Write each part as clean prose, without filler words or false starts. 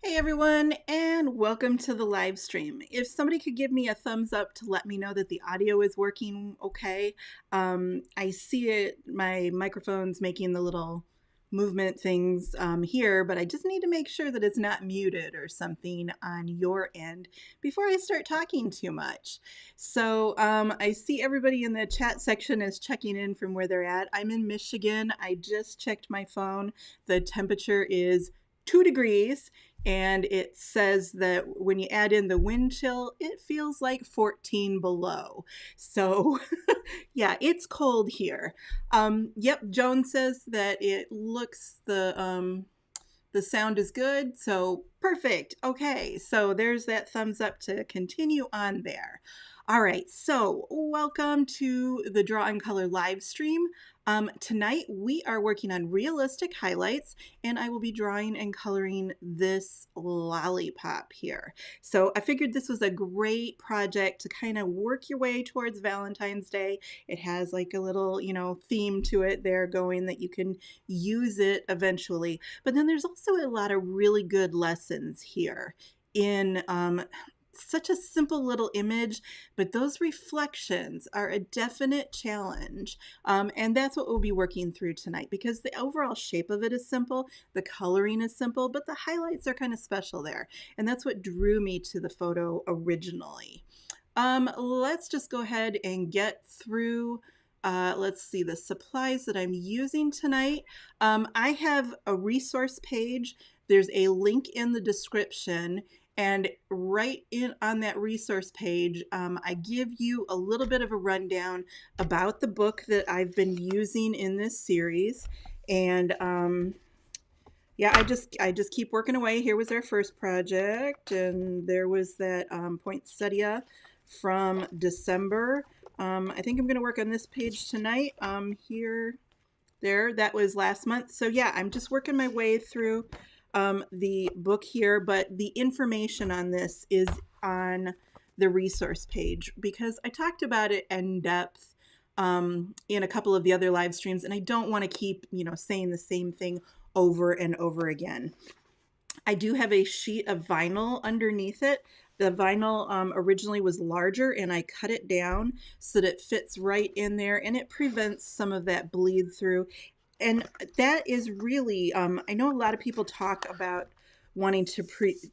Hey everyone, and welcome to the live stream. If somebody could give me a thumbs up to let me know that the audio is working okay. I see it, my microphone's making the little movement things here, but I just need to make sure that it's not muted or something on your end before I start talking too much. So I see everybody in the chat section is checking in from where they're at. I'm in Michigan. I just checked my phone. The temperature is 2 degrees. And it says that when you add in the wind chill, it feels like 14 below. So yeah, it's cold here. Yep, Joan says that it looks the sound is good, so perfect. Okay, so there's that thumbs up to continue on there. All right, so welcome to the Draw and Color live stream. Tonight we are working on realistic highlights, and I will be drawing and coloring this lollipop here. So I figured this was a great project to kind of work your way towards Valentine's Day. It has like a little, theme to it there going that you can use it eventually. But then there's also a lot of really good lessons here in such a simple little image, but those reflections are a definite challenge. And that's what we'll be working through tonight, because the overall shape of it is simple, the coloring is simple, but the highlights are kind of special there. And that's what drew me to the photo originally. Let's just go ahead and get through let's see, the supplies that I'm using tonight. I have a resource page. There's a link in the description, and right on that resource page, I give you a little bit of a rundown about the book that I've been using in this series. And yeah, I just keep working away. Here was our first project, and there was that poinsettia from December. I think I'm going to work on this page tonight. That was last month. So yeah, I'm just working my way through the book here, but the information on this is on the resource page because I talked about it in depth in a couple of the other live streams, and I don't want to keep, saying the same thing over and over again. I do have a sheet of vinyl underneath it. The vinyl originally was larger, and I cut it down so that it fits right in there, and it prevents some of that bleed through. And that is really, I know a lot of people talk about wanting to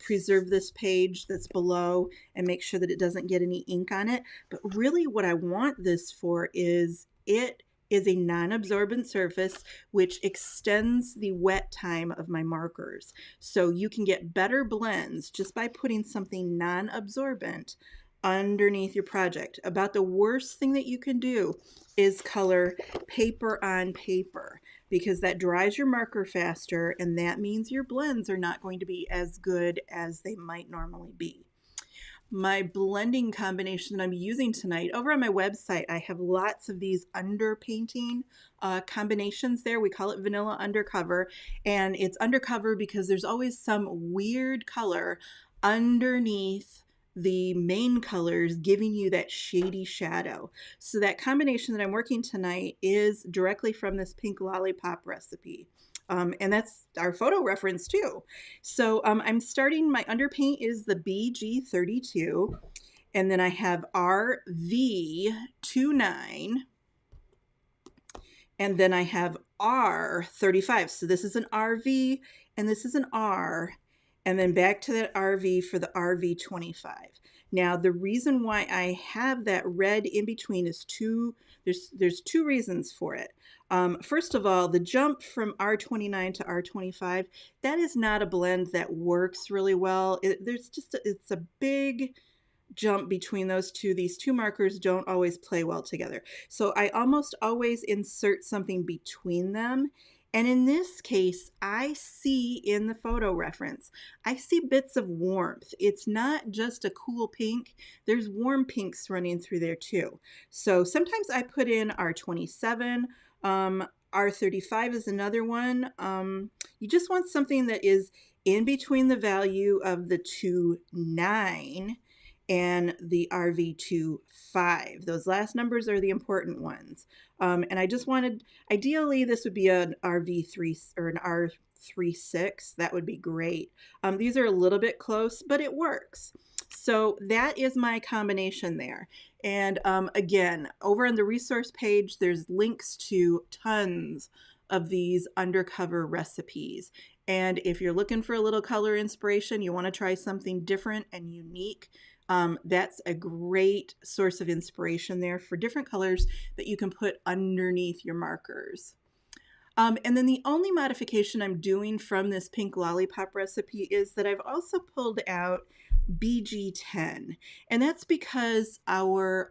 preserve this page that's below and make sure that it doesn't get any ink on it. But really what I want this for is it is a non-absorbent surface which extends the wet time of my markers. So you can get better blends just by putting something non-absorbent underneath your project. About the worst thing that you can do is color paper on paper, because that dries your marker faster, and that means your blends are not going to be as good as they might normally be. My blending combination that I'm using tonight, over on my website, I have lots of these underpainting combinations there. We call it vanilla undercover, and it's undercover because there's always some weird color underneath the main colors giving you that shady shadow. So that combination that I'm working tonight is directly from this pink lollipop recipe. And that's our photo reference too. So I'm starting, my underpaint is the BG32, and then I have RV29, and then I have R35. So this is an RV, and this is an R, and then back to that RV for the RV25. Now, the reason why I have that red in between is there's two reasons for it. First of all, the jump from R29 to R25, that is not a blend that works really well. It's a big jump between those two. These two markers don't always play well together. So I almost always insert something between them. And in this case, I see in the photo reference, I see bits of warmth. It's not just a cool pink. There's warm pinks running through there too. So sometimes I put in R27. R35 is another one. You just want something that is in between the value of the 2, 9, and the RV25. Those last numbers are the important ones. And I just wanted, ideally this would be an RV3 or an R36. That would be great. These are a little bit close, but it works. So that is my combination there. And again, over on the resource page, there's links to tons of these undercover recipes. And if you're looking for a little color inspiration, you want to try something different and unique, that's a great source of inspiration there for different colors that you can put underneath your markers. And then the only modification I'm doing from this pink lollipop recipe is that I've also pulled out BG10. And that's because our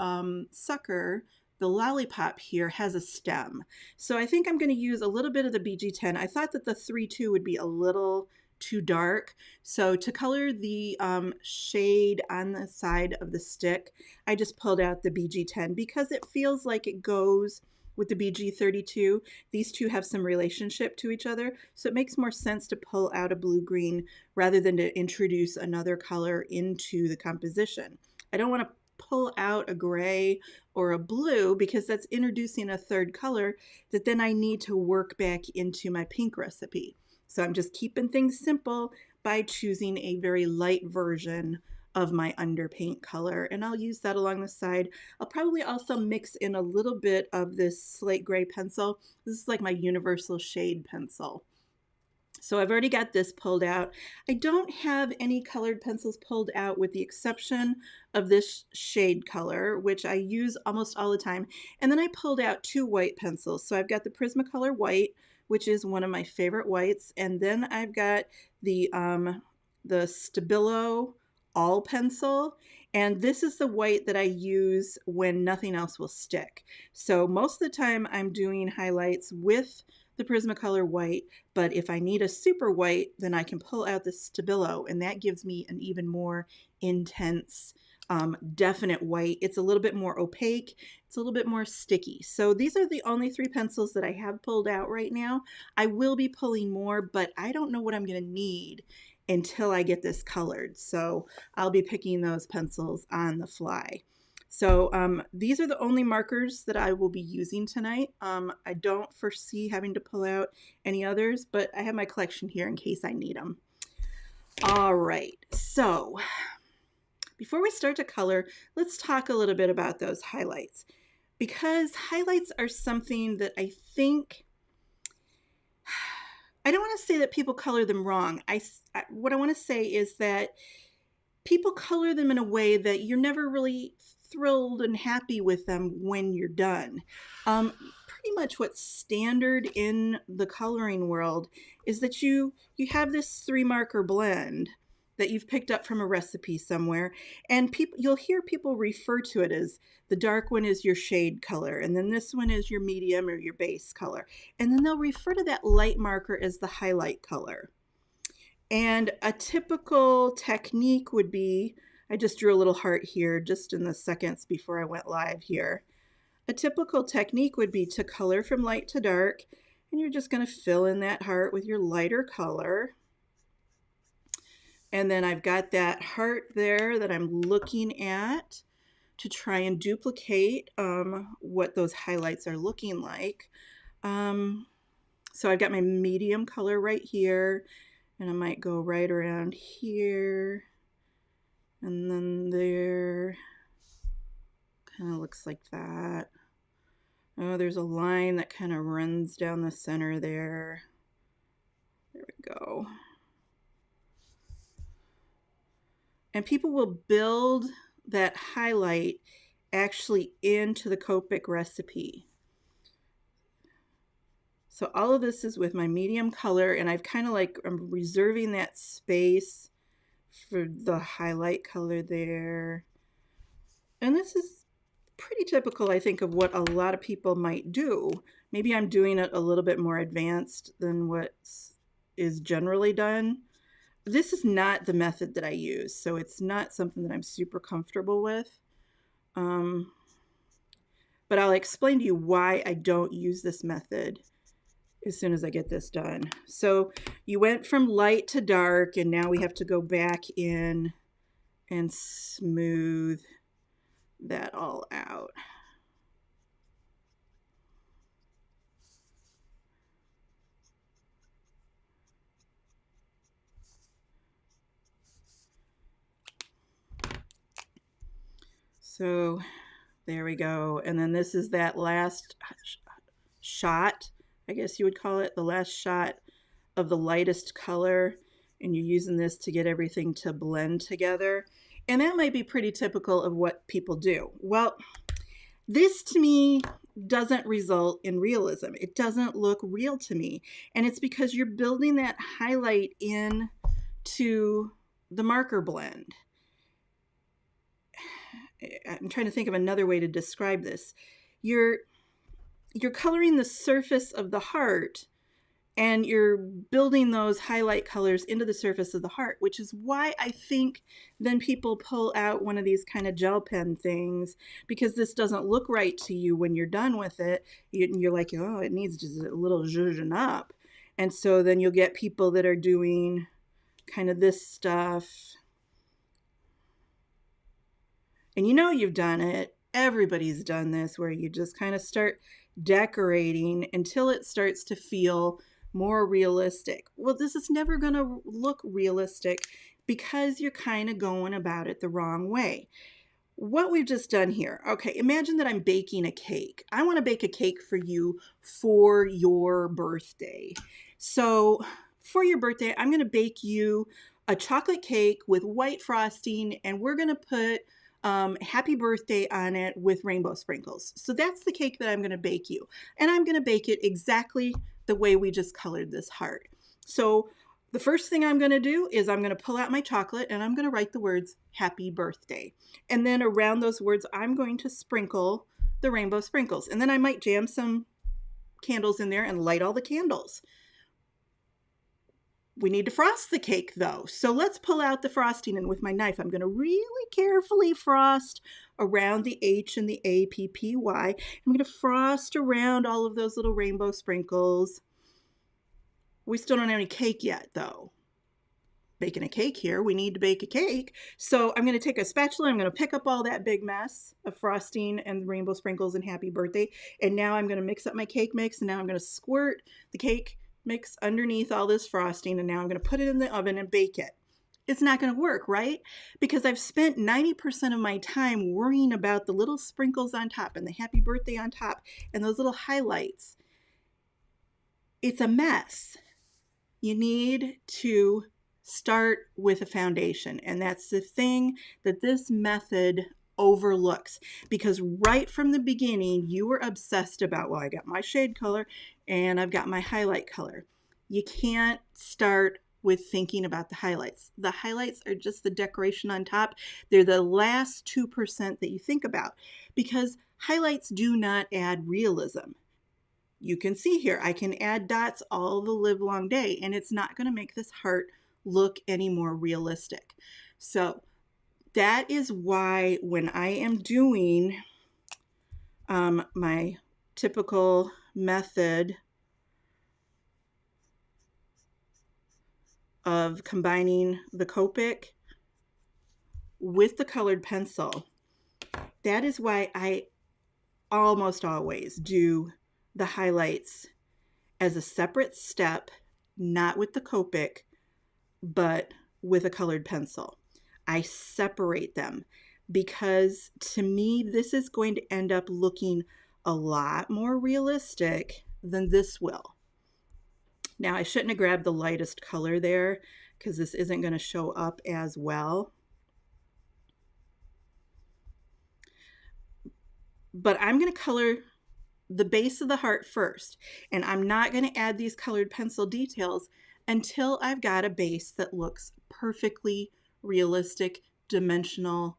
sucker, the lollipop here, has a stem. So I think I'm going to use a little bit of the BG10. I thought that the 3-2 would be a little too dark. So to color the shade on the side of the stick, I just pulled out the BG10 because it feels like it goes with the BG32. These two have some relationship to each other, so it makes more sense to pull out a blue-green rather than to introduce another color into the composition. I don't want to pull out a gray or a blue because that's introducing a third color that then I need to work back into my pink recipe. So I'm just keeping things simple by choosing a very light version of my underpaint color, and I'll use that along the side. I'll probably also mix in a little bit of this slate gray pencil. This is like my universal shade pencil. So I've already got this pulled out. I don't have any colored pencils pulled out with the exception of this shade color, which I use almost all the time. And then I pulled out 2 white pencils. So I've got the Prismacolor white, which is one of my favorite whites. And then I've got the Stabilo all pencil. And this is the white that I use when nothing else will stick. So most of the time I'm doing highlights with the Prismacolor white, but if I need a super white, then I can pull out the Stabilo, and that gives me an even more intense, definite white. It's a little bit more opaque. It's a little bit more sticky. So these are the only 3 pencils that I have pulled out right now. I will be pulling more, but I don't know what I'm going to need until I get this colored. So I'll be picking those pencils on the fly. So these are the only markers that I will be using tonight. I don't foresee having to pull out any others, but I have my collection here in case I need them. All right, so before we start to color, let's talk a little bit about those highlights, because highlights are something that I think, I don't want to say that people color them wrong. What I want to say is that people color them in a way that you're never really thrilled and happy with them when you're done. Pretty much what's standard in the coloring world is that you have this 3 marker blend that you've picked up from a recipe somewhere, and you'll hear people refer to it as the dark one is your shade color, and then this one is your medium or your base color, and then they'll refer to that light marker as the highlight color. And a typical technique would be, I just drew a little heart here just in the seconds before I went live here. A typical technique would be to color from light to dark, and you're just going to fill in that heart with your lighter color. And then I've got that heart there that I'm looking at to try and duplicate what those highlights are looking like. So I've got my medium color right here, and I might go right around here. And then there, kind of looks like that. Oh, there's a line that kind of runs down the center there. There we go. And people will build that highlight actually into the Copic recipe. So all of this is with my medium color, and I've kind of like, I'm reserving that space for the highlight color there. And this is pretty typical, I think, of what a lot of people might do. Maybe I'm doing it a little bit more advanced than what is generally done. This is not the method that I use, so it's not something that I'm super comfortable with. But I'll explain to you why I don't use this method as soon as I get this done. So you went from light to dark, and now we have to go back in and smooth that all out. So there we go. And then this is that last shot, I guess you would call it, the last shot of the lightest color. And you're using this to get everything to blend together. And that might be pretty typical of what people do. Well, this to me doesn't result in realism. It doesn't look real to me. And it's because you're building that highlight in to the marker blend. I'm trying to think of another way to describe this. You're coloring the surface of the heart, and you're building those highlight colors into the surface of the heart, which is why I think then people pull out one of these kind of gel pen things, because this doesn't look right to you when you're done with it. You're like, oh, it needs just a little zhuzhen up. And so then you'll get people that are doing kind of this stuff. And you know you've done it. Everybody's done this, where you just kind of start decorating until it starts to feel more realistic. Well, this is never going to look realistic because you're kind of going about it the wrong way. What we've just done here, okay, imagine that I'm baking a cake. I want to bake a cake for you for your birthday. So for your birthday, I'm going to bake you a chocolate cake with white frosting, and we're going to put happy birthday on it with rainbow sprinkles. So that's the cake that I'm going to bake you. And I'm going to bake it exactly the way we just colored this heart. So the first thing I'm going to do is I'm going to pull out my chocolate, and I'm going to write the words happy birthday. And then around those words, I'm going to sprinkle the rainbow sprinkles. And then I might jam some candles in there and light all the candles. We need to frost the cake though. So let's pull out the frosting, and with my knife, I'm going to really carefully frost around the H and the A, P, P, Y. I'm going to frost around all of those little rainbow sprinkles. We still don't have any cake yet though. Baking a cake here, we need to bake a cake. So I'm going to take a spatula, I'm going to pick up all that big mess of frosting and rainbow sprinkles and happy birthday. And now I'm going to mix up my cake mix, and now I'm going to squirt the cake mix underneath all this frosting, and now I'm going to put it in the oven and bake it. It's not going to work, right? Because I've spent 90% of my time worrying about the little sprinkles on top and the happy birthday on top and those little highlights. It's a mess. You need to start with a foundation, and that's the thing that this method overlooks, because right from the beginning you were obsessed about, well, I got my shade color and I've got my highlight color. You can't start with thinking about the highlights. The highlights are just the decoration on top. They're the last 2% that you think about, because highlights do not add realism. You can see here, I can add dots all the live long day, and it's not going to make this heart look any more realistic. So that is why when I am doing my typical method of combining the Copic with the colored pencil, that is why I almost always do the highlights as a separate step, not with the Copic, but with a colored pencil. I separate them because to me, this is going to end up looking a lot more realistic than this will. Now, I shouldn't have grabbed the lightest color there because this isn't going to show up as well. But I'm going to color the base of the heart first, and I'm not going to add these colored pencil details until I've got a base that looks perfectly realistic, dimensional.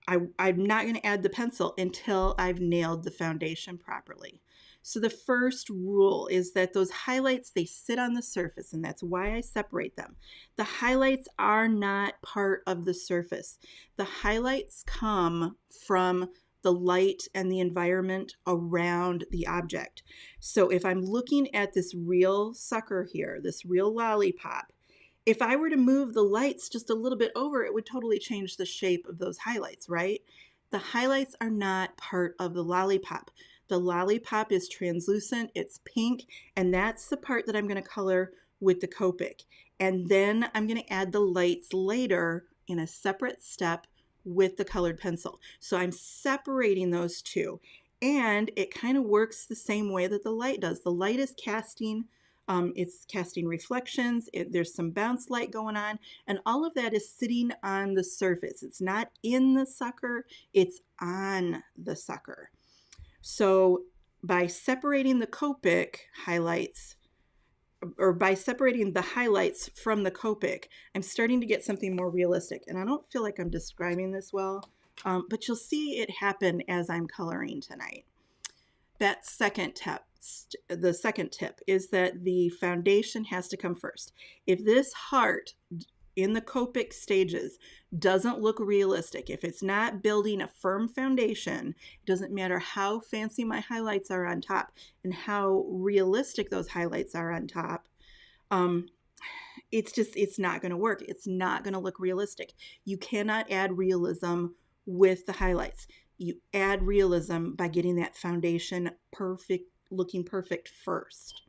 I'm not going to add the pencil until I've nailed the foundation properly. So the first rule is that those highlights, they sit on the surface, and that's why I separate them. The highlights are not part of the surface. The highlights come from the light and the environment around the object. So if I'm looking at this real sucker here, this real lollipop, If I were to move the lights just a little bit over, it would totally change the shape of those highlights, right? The highlights are not part of the lollipop. The lollipop is translucent, it's pink, and that's the part that I'm going to color with the Copic. And then I'm going to add the lights later in a separate step with the colored pencil. So I'm separating those two. And it kind of works the same way that the light does. The light is casting it's casting reflections, there's some bounce light going on, and all of that is sitting on the surface. It's not in the sucker, it's on the sucker. So by separating the Copic highlights, or by separating the highlights from the Copic, I'm starting to get something more realistic. And I don't feel like I'm describing this well, but you'll see it happen as I'm coloring tonight. That second tip, the second tip is that the foundation has to come first. If this heart in the Copic stages doesn't look realistic, if it's not building a firm foundation, it doesn't matter how fancy my highlights are on top and how realistic those highlights are on top, it's not going to work. It's not going to look realistic. You cannot add realism with the highlights. You add realism by getting that foundation looking perfect first.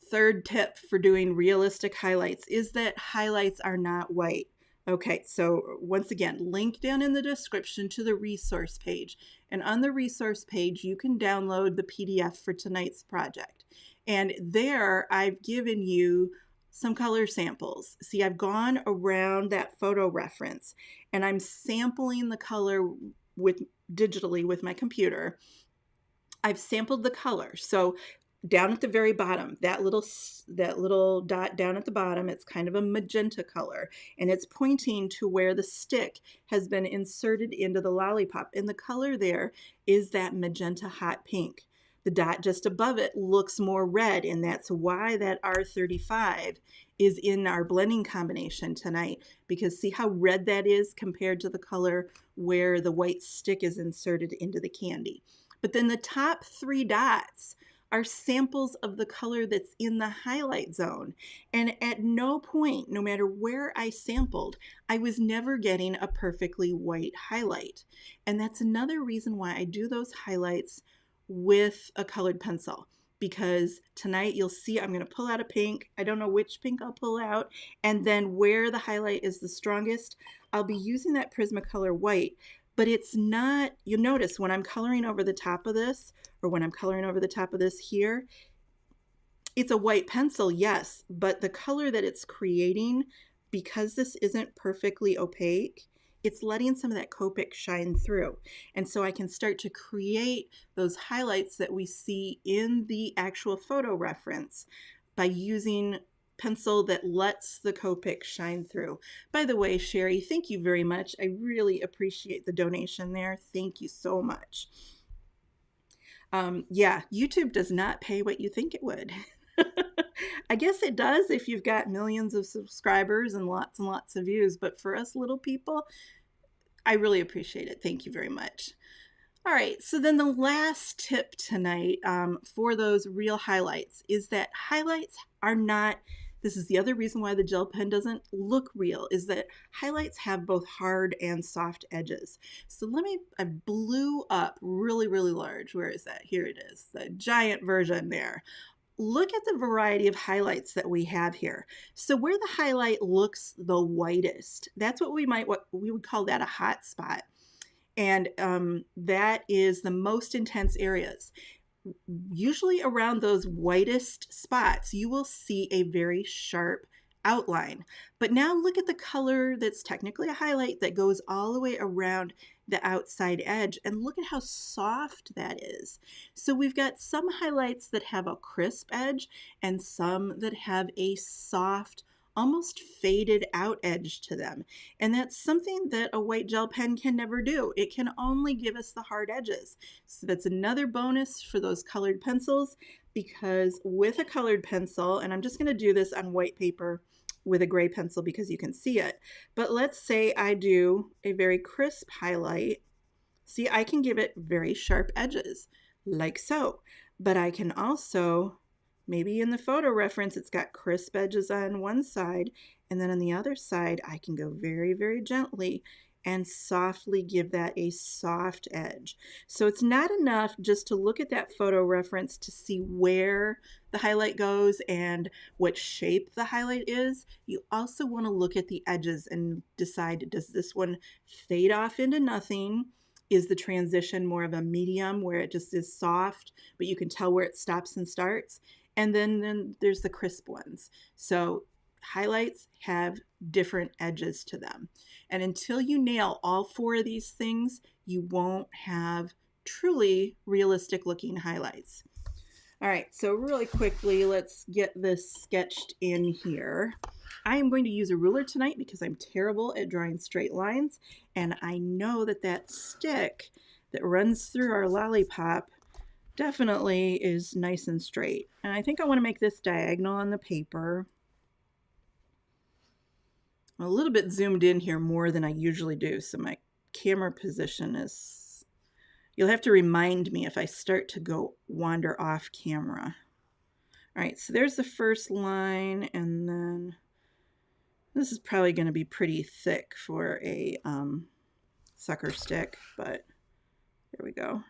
Third tip for doing realistic highlights is that highlights are not white. Okay, so once again, link down in the description to the resource page. And on the resource page, you can download the PDF for tonight's project. And there I've given you some color samples. See, I've gone around that photo reference and I'm sampling the color digitally with my computer. I've sampled the color. So down at the very bottom, that little dot down at the bottom, it's kind of a magenta color, and it's pointing to where the stick has been inserted into the lollipop. And the color there is that magenta hot pink. The dot just above it looks more red, and that's why that R35 is in our blending combination tonight, because see how red that is compared to the color where the white stick is inserted into the candy. But then the top 3 dots are samples of the color that's in the highlight zone. And at no point, no matter where I sampled, I was never getting a perfectly white highlight. And that's another reason why I do those highlights with a colored pencil, because tonight you'll see I'm going to pull out a pink. I don't know which pink I'll pull out. And then where the highlight is the strongest, I'll be using that Prismacolor white. But it's not, you'll notice when I'm coloring over the top of this, or when I'm coloring over the top of this here, it's a white pencil, yes, but the color that it's creating, because this isn't perfectly opaque, it's letting some of that Copic shine through. And so I can start to create those highlights that we see in the actual photo reference by using pencil that lets the Copic shine through. By the way, Sherry, thank you very much. I really appreciate the donation there. Thank you so much. Yeah, YouTube does not pay what you think it would. I guess it does if you've got millions of subscribers and lots of views, but for us little people, I really appreciate it. Thank you very much. All right, so then the last tip tonight for those real highlights is that highlights are not, this is the other reason why the gel pen doesn't look real, is that highlights have both hard and soft edges. So I blew up really large. Where is that? Here it is, the giant version there. Look at the variety of highlights that we have here. So where the highlight looks the whitest, that's what we would call that a hot spot. And that is the most intense areas. Usually around those whitest spots, you will see a very sharp outline. But now look at the color that's technically a highlight that goes all the way around the outside edge, and look at how soft that is. So we've got some highlights that have a crisp edge and some that have a soft, almost faded out edge to them. And that's something that a white gel pen can never do. It can only give us the hard edges. So that's another bonus for those colored pencils, because with a colored pencil, and I'm just going to do this on white paper with a gray pencil because you can see it, but let's say I do a very crisp highlight. See, I can give it very sharp edges like so, but I can also maybe in the photo reference, it's got crisp edges on one side, and then on the other side, I can go very, very gently and softly give that a soft edge. So it's not enough just to look at that photo reference to see where the highlight goes and what shape the highlight is. You also want to look at the edges and decide, does this one fade off into nothing? Is the transition more of a medium where it just is soft, but you can tell where it stops and starts? And then there's the crisp ones. So highlights have different edges to them. And until you nail all four of these things, you won't have truly realistic looking highlights. All right, so really quickly, let's get this sketched in here. I am going to use a ruler tonight because I'm terrible at drawing straight lines, and I know that that stick that runs through our lollipop definitely is nice and straight. And I think I want to make this diagonal on the paper. I'm a little bit zoomed in here more than I usually do, so my camera position is, you'll have to remind me if I start to go wander off camera. All right, so there's the first line, and then this is probably going to be pretty thick for a sucker stick, but there we go.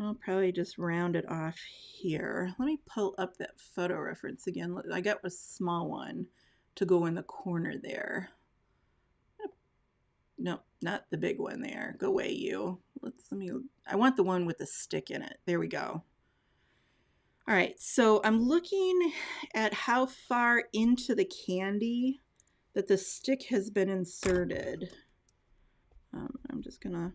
I'll probably just round it off here. Let me pull up that photo reference again. I got a small one to go in the corner there. No, not the big one there. Go away, you. I want the one with the stick in it. There we go. All right, so I'm looking at how far into the candy that the stick has been inserted. I'm just gonna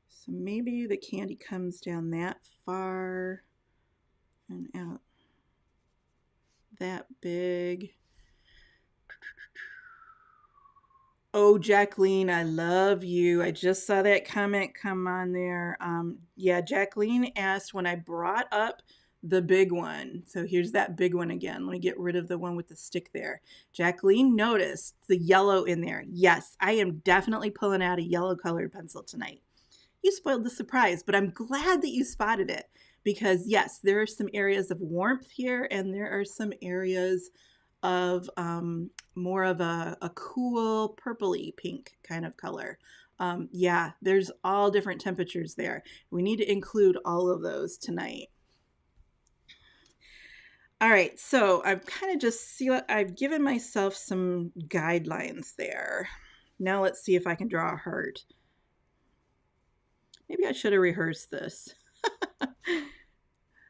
so maybe the candy comes down that far and out that big. Oh, Jacqueline, I love you. I just saw that comment come on there. Yeah, Jacqueline asked when I brought up the big one. So here's that big one again. Let me get rid of the one with the stick there. Jacqueline noticed the yellow in there. Yes, I am definitely pulling out a yellow colored pencil tonight. You spoiled the surprise, but I'm glad that you spotted it because yes, there are some areas of warmth here and there are some areas of more of a cool purpley pink kind of color. Yeah, there's all different temperatures there. We need to include all of those tonight. All right, so I've kind of just I've given myself some guidelines there. Now let's see if I can draw a heart. Maybe I should have rehearsed this.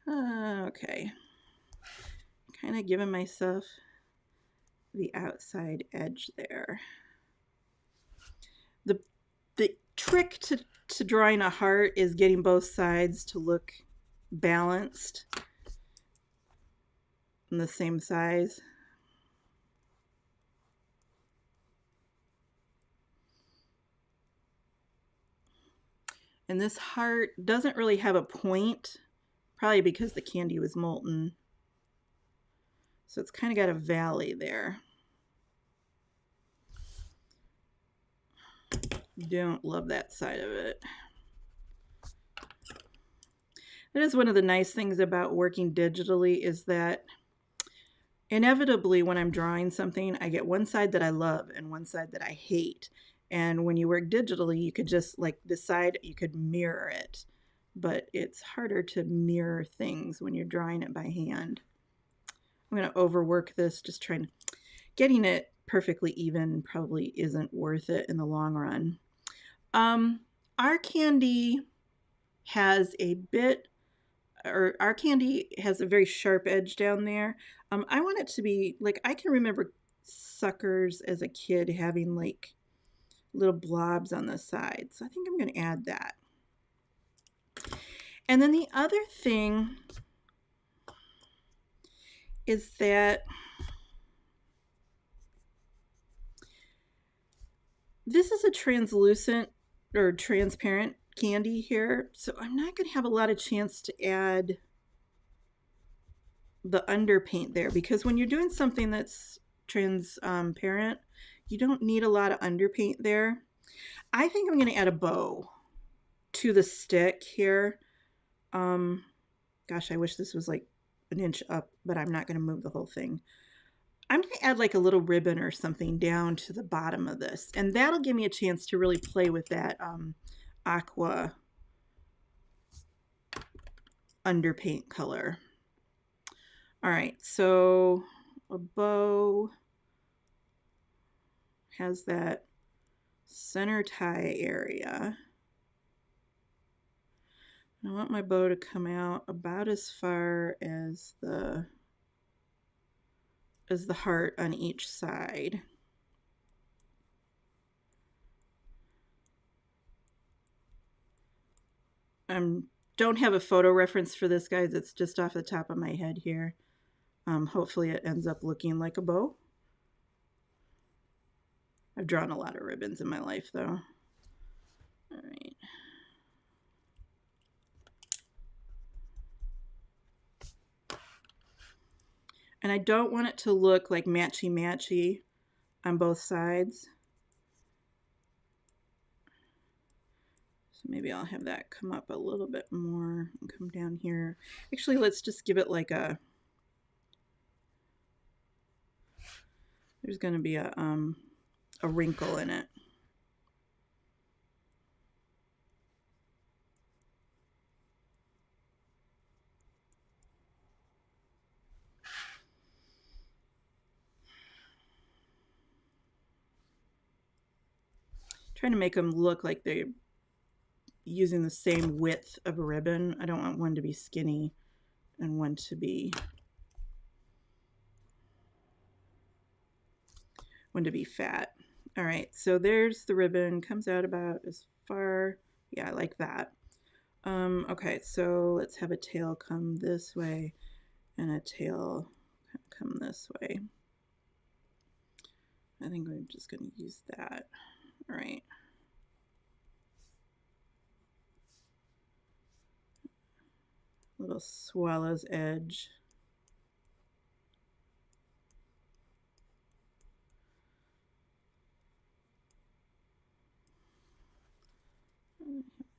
Okay. Kind of giving myself the outside edge there. The trick to drawing a heart is getting both sides to look balanced and the same size. And this heart doesn't really have a point, probably because the candy was molten. So it's kind of got a valley there. Don't love that side of it. That is one of the nice things about working digitally is that inevitably when I'm drawing something, I get one side that I love and one side that I hate. And when you work digitally, you could just like decide you could mirror it. But it's harder to mirror things when you're drawing it by hand. I'm going to overwork this, just getting it perfectly even probably isn't worth it in the long run. Our candy has a very sharp edge down there. I want it to be like, I can remember suckers as a kid having like little blobs on the side. So I think I'm going to add that. And then the other thing is that this is a translucent or transparent candy here, so I'm not going to have a lot of chance to add the underpaint there because when you're doing something that's transparent, You don't need a lot of underpaint there. I think I'm going to add a bow to the stick here. Gosh, I wish this was like an inch up, but I'm not going to move the whole thing. I'm going to add like a little ribbon or something down to the bottom of this, and that'll give me a chance to really play with that aqua underpaint color. All right, so a bow has that center tie area. I want my bow to come out about as far as the heart on each side. Don't have a photo reference for this, guys. It's just off the top of my head here. Hopefully it ends up looking like a bow. I've drawn a lot of ribbons in my life, though. All right. And I don't want it to look like matchy-matchy on both sides. So maybe I'll have that come up a little bit more and come down here. Actually, let's just give it like a... There's going to be a wrinkle in it. Trying to make them look like they're using the same width of a ribbon. I don't want one to be skinny and one to be fat. All right, so there's the ribbon, comes out about as far. Yeah, I like that. Okay, so let's have a tail come this way and a tail come this way. I think we're just going to use that. All right. Little swallow's edge.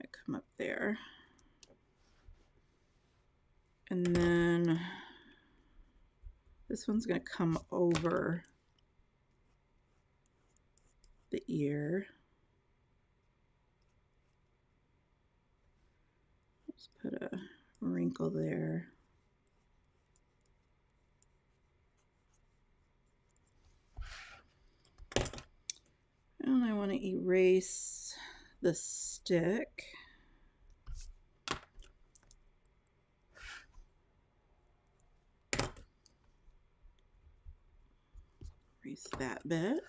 I come up there. And then this one's going to come over the ear. Let's put a wrinkle there. And I want to erase the stick. Erase that bit.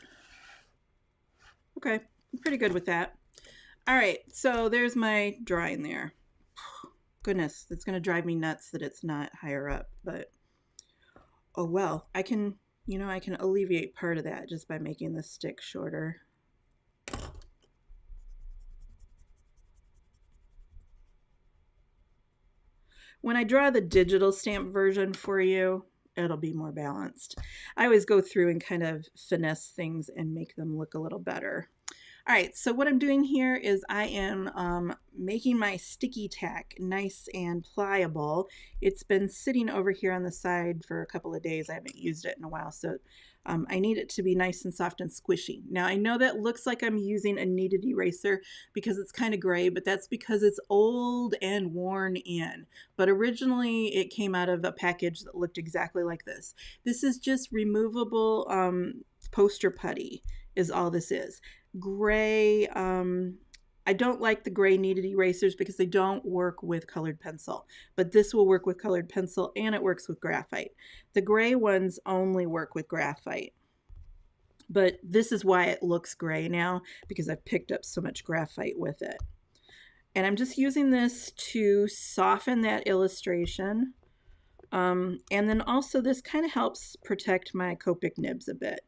Okay, I'm pretty good with that. All right, so there's my drawing there. Goodness, it's going to drive me nuts that it's not higher up, but oh well. I can, you know, I can alleviate part of that just by making the stick shorter. When I draw the digital stamp version for you, it'll be more balanced. I always go through and kind of finesse things and make them look a little better. All right, so what I'm doing here is I am making my sticky tack nice and pliable. It's been sitting over here on the side for a couple of days. I haven't used it in a while, so I need it to be nice and soft and squishy. Now, I know that looks like I'm using a kneaded eraser because it's kind of gray, but that's because it's old and worn in. But originally, it came out of a package that looked exactly like this. This is just removable poster putty is all this is. Gray, I don't like the gray kneaded erasers because they don't work with colored pencil, but this will work with colored pencil and it works with graphite. The gray ones only work with graphite, but this is why it looks gray now, because I've picked up so much graphite with it. And I'm just using this to soften that illustration. And then also this kind of helps protect my Copic nibs a bit,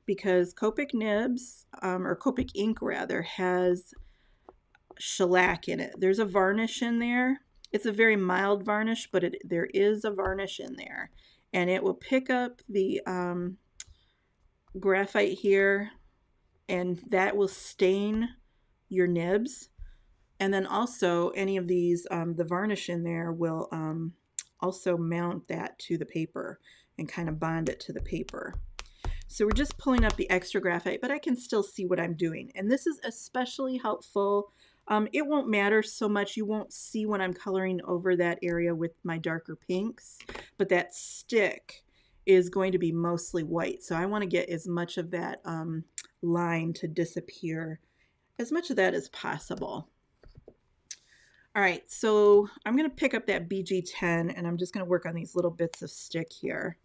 because Copic nibs, or Copic ink rather, has shellac in it. There's a varnish in there. It's a very mild varnish, but there is a varnish in there. And it will pick up the graphite here and that will stain your nibs. And then also any of these, the varnish in there will also mount that to the paper and kind of bond it to the paper. So we're just pulling up the extra graphite, but I can still see what I'm doing. And this is especially helpful. It won't matter so much. You won't see when I'm coloring over that area with my darker pinks, but that stick is going to be mostly white. So I want to get as much of that line to disappear, as much of that as possible. All right, so I'm going to pick up that BG10 and I'm just going to work on these little bits of stick here.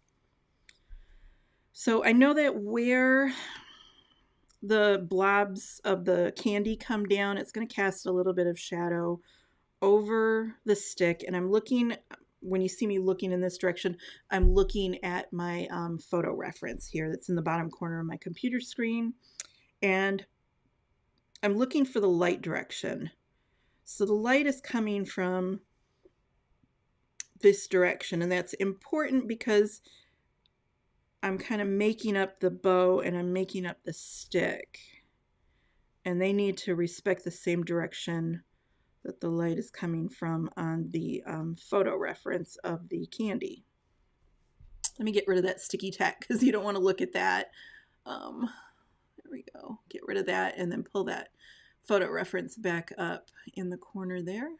So I know that where the blobs of the candy come down, it's going to cast a little bit of shadow over the stick. And I'm looking, when you see me looking in this direction, I'm looking at my photo reference here that's in the bottom corner of my computer screen. And I'm looking for the light direction. So the light is coming from this direction, and that's important because I'm kind of making up the bow and I'm making up the stick, and they need to respect the same direction that the light is coming from on the photo reference of the candy. Let me get rid of that sticky tack because you don't want to look at that. There we go. Get rid of that and then pull that photo reference back up in the corner there.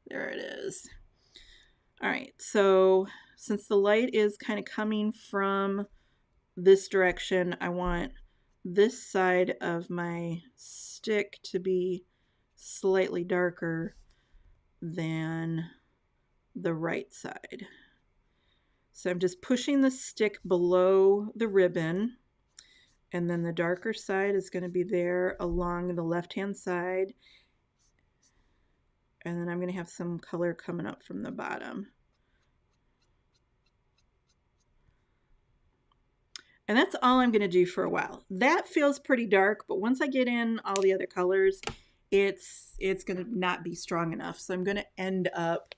There it is. All right, so since the light is kind of coming from this direction, I want this side of my stick to be slightly darker than the right side. So I'm just pushing the stick below the ribbon, and then the darker side is going to be there along the left-hand side. And then I'm going to have some color coming up from the bottom. And that's all I'm going to do for a while. That feels pretty dark, but once I get in all the other colors, it's going to not be strong enough. So I'm going to end up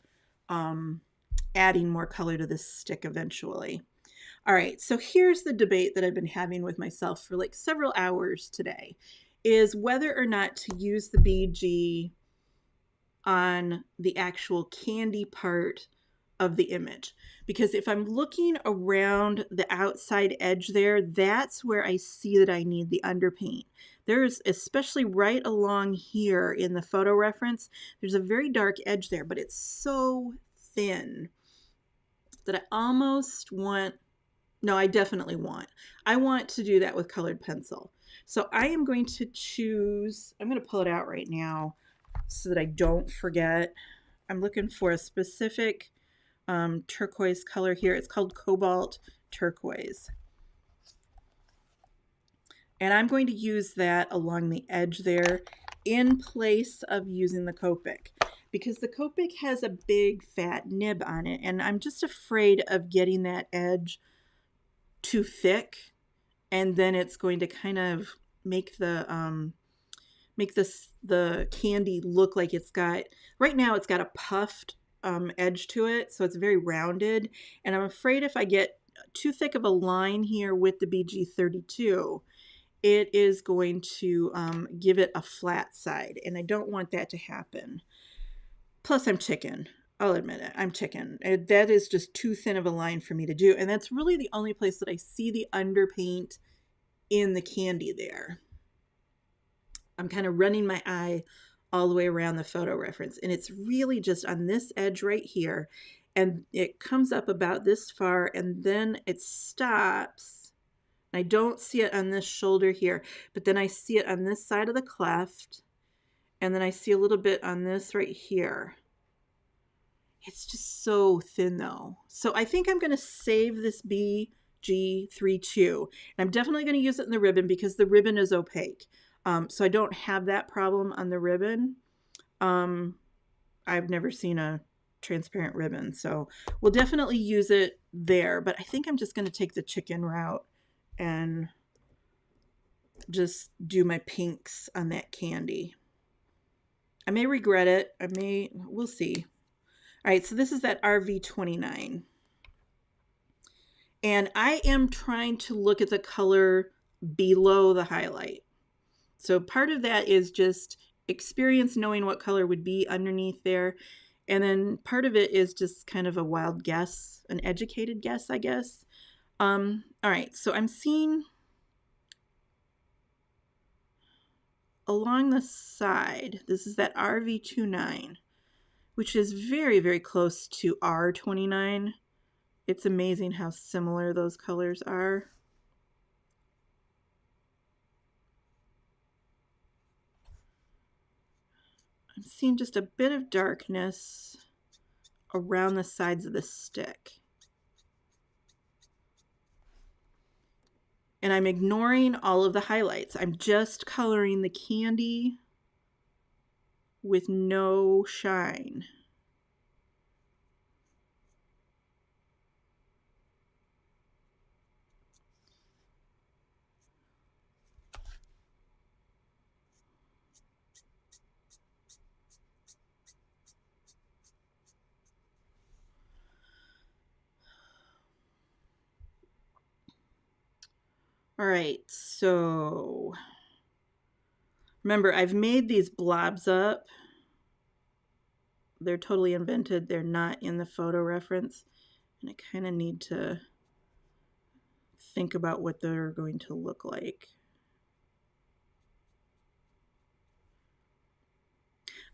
adding more color to this stick eventually. All right, so here's the debate that I've been having with myself for like several hours today, is whether or not to use the BG on the actual candy part of the image. Because if I'm looking around the outside edge there, that's where I see that I need the underpaint. There's, especially right along here in the photo reference, there's a very dark edge there, but it's so thin that I almost want, no, I definitely want. I want to do that with colored pencil. So I am going to choose, I'm going to pull it out right now so that I don't forget. I'm looking for a specific turquoise color here. It's called Cobalt Turquoise. And I'm going to use that along the edge there in place of using the Copic, because the Copic has a big fat nib on it, and I'm just afraid of getting that edge too thick, and then it's going to kind of make the the candy look like it's got, right now it's got a puffed edge to it, so it's very rounded, and I'm afraid if I get too thick of a line here with the BG32, it is going to give it a flat side, and I don't want that to happen. Plus I'm chicken. I'll admit it, I'm chicken. That is just too thin of a line for me to do, and that's really the only place that I see the underpaint in the candy there. I'm kind of running my eye all the way around the photo reference, and it's really just on this edge right here, and it comes up about this far, and then it stops. I don't see it on this shoulder here, but then I see it on this side of the cleft, and then I see a little bit on this right here. It's just so thin though. So I think I'm going to save this BG32. And I'm definitely going to use it in the ribbon because the ribbon is opaque. So I don't have that problem on the ribbon. I've never seen a transparent ribbon, so we'll definitely use it there. But I think I'm just going to take the chicken route and just do my pinks on that candy. I may regret it. We'll see. All right, so this is that RV29. And I am trying to look at the color below the highlight. So part of that is just experience knowing what color would be underneath there. And then part of it is just kind of a wild guess, an educated guess, I guess. All right, so I'm seeing along the side, this is that RV29, which is very, very close to R29. It's amazing how similar those colors are. I'm seeing just a bit of darkness around the sides of the stick. And I'm ignoring all of the highlights. I'm just coloring the candy with no shine. All right, so remember, I've made these blobs up. They're totally invented. They're not in the photo reference. And I kind of need to think about what they're going to look like.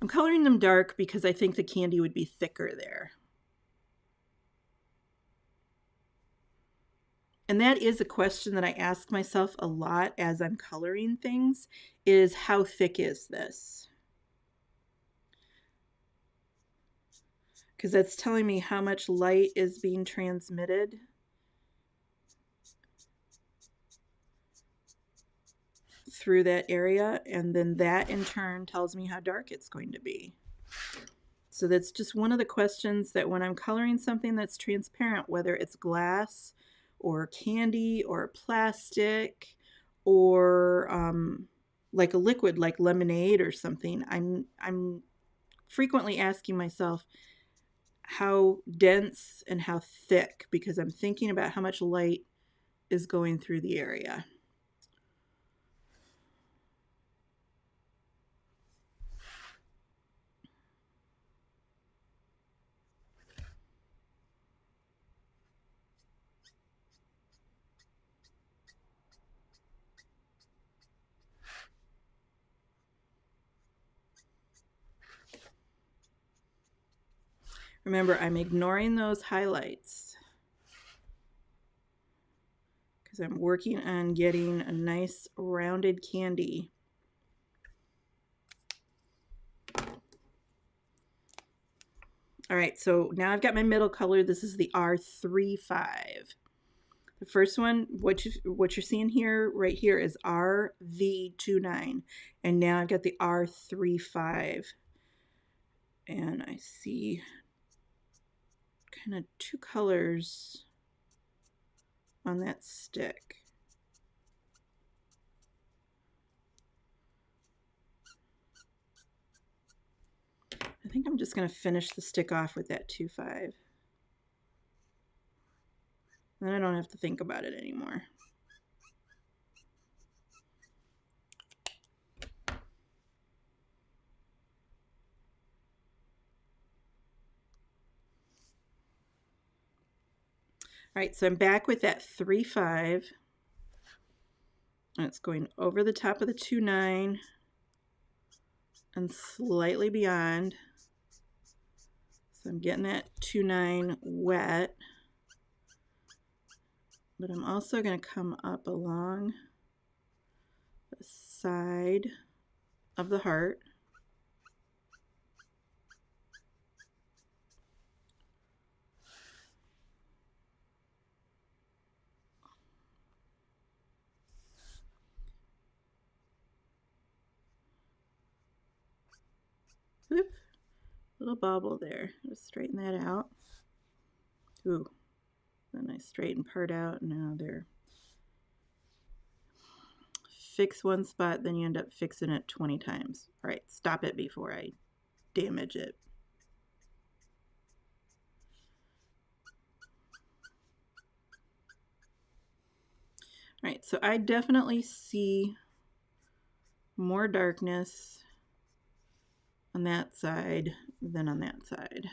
I'm coloring them dark because I think the candy would be thicker there. And that is a question that I ask myself a lot as I'm coloring things, is how thick is this? Because that's telling me how much light is being transmitted. Through that area, and then that in turn tells me how dark it's going to be. So that's just one of the questions that when I'm coloring something that's transparent, whether it's glass or candy or plastic or like a liquid like lemonade or something, I'm frequently asking myself how dense and how thick, because I'm thinking about how much light is going through the area. Remember, I'm ignoring those highlights because I'm working on getting a nice rounded candy. All right, so now I've got my middle color. This is the R35. The first one, what you're seeing here, right here, is RV29. And now I've got the R35. And I see kind of two colors on that stick. I think I'm just going to finish the stick off with that 2.5. Then I don't have to think about it anymore. All right, so I'm back with that 3.5. And it's going over the top of the 2.9 and slightly beyond. So I'm getting that 2.9 wet. But I'm also going to come up along the side of the heart. Whoop, little bobble there. Just straighten that out. Ooh, then I straighten part out. Now there. Fix one spot, then you end up fixing it 20 times. All right, stop it before I damage it. All right, so I definitely see more darkness on that side than on that side.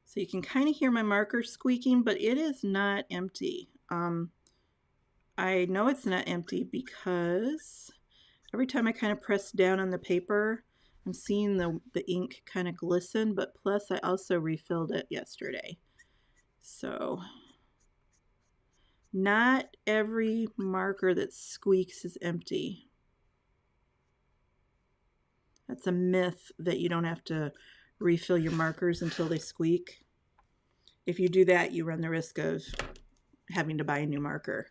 So you can kind of hear my marker squeaking, but it is not empty. I know it's not empty because every time I kind of press down on the paper, I'm seeing the ink kind of glisten, but plus I also refilled it yesterday. So not every marker that squeaks is empty. That's a myth that you don't have to refill your markers until they squeak. If you do that, you run the risk of having to buy a new marker,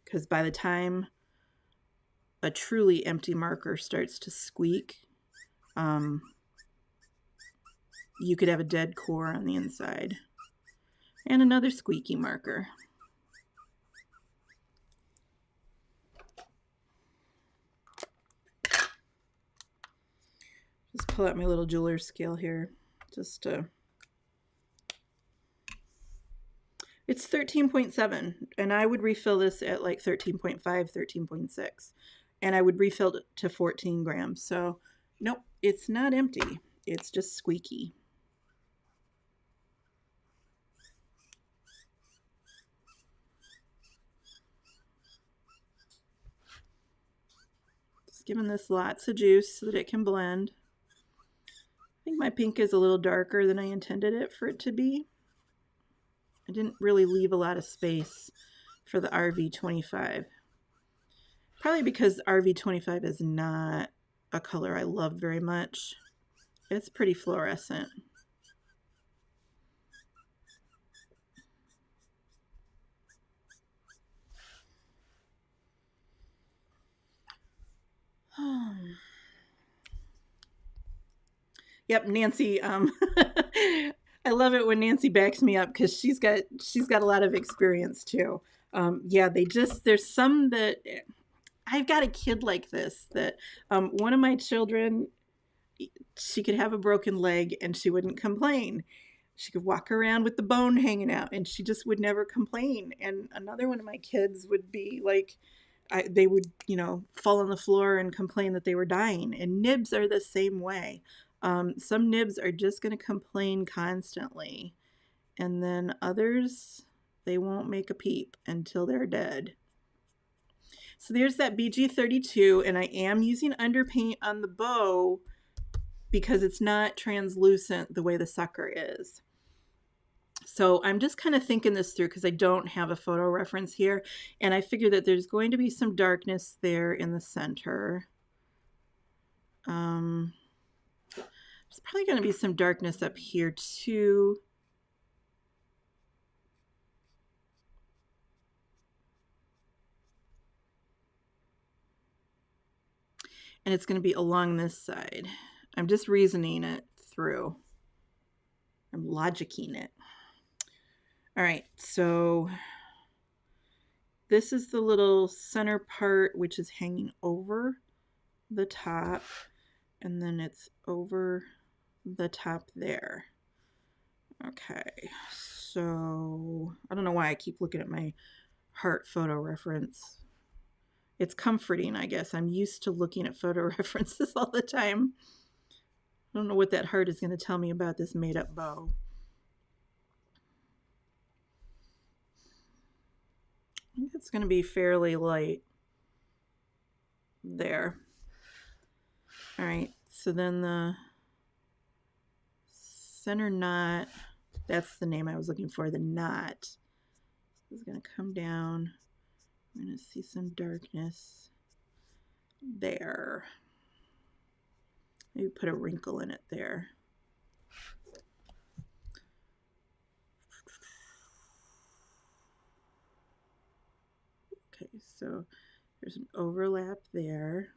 because by the time a truly empty marker starts to squeak, you could have a dead core on the inside. And another squeaky marker. Just pull out my little jeweler's scale here. Just it's 13.7, and I would refill this at like 13.5, 13.6, and I would refill it to 14 grams. So nope, it's not empty. It's just squeaky. Just giving this lots of juice so that it can blend. I think my pink is a little darker than I intended it for it to be. I didn't really leave a lot of space for the RV25. Probably because RV25 is not a color I love very much. It's pretty fluorescent. Yep, Nancy. I love it when Nancy backs me up because she's got a lot of experience too. Yeah, there's some that I've got a kid like this that one of my children, she could have a broken leg and she wouldn't complain. She could walk around with the bone hanging out and she just would never complain. And another one of my kids would be like, they would, fall on the floor and complain that they were dying. And nibs are the same way. Some nibs are just going to complain constantly. And then others, they won't make a peep until they're dead. So there's that BG32, and I am using underpaint on the bow because it's not translucent the way the sucker is. So I'm just kind of thinking this through because I don't have a photo reference here. And I figure that there's going to be some darkness there in the center. There's probably going to be some darkness up here too. And it's going to be along this side. I'm just reasoning it through. I'm logicking it. All right, so this is the little center part which is hanging over the top, and then it's over the top there. Okay, so I don't know why I keep looking at my heart photo reference. It's comforting, I guess. I'm used to looking at photo references all the time. I don't know what that heart is going to tell me about this made-up bow. I think it's going to be fairly light there. All right, so then the center knot, that's the name I was looking for, the knot, is going to come down. We're going to see some darkness there. Maybe put a wrinkle in it there. Okay, so there's an overlap there,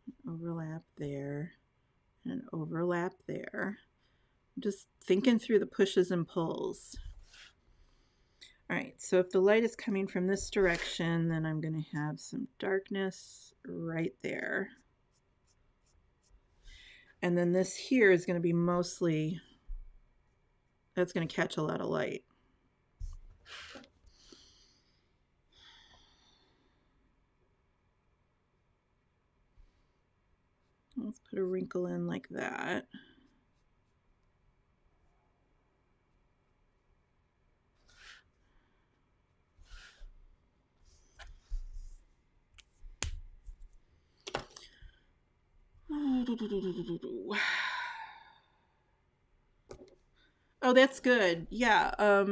an overlap there, and an overlap there. I'm just thinking through the pushes and pulls. All right, so if the light is coming from this direction, then I'm going to have some darkness right there. And then this here is going to be mostly, that's going to catch a lot of light. Let's put a wrinkle in like that. Oh, that's good. Yeah.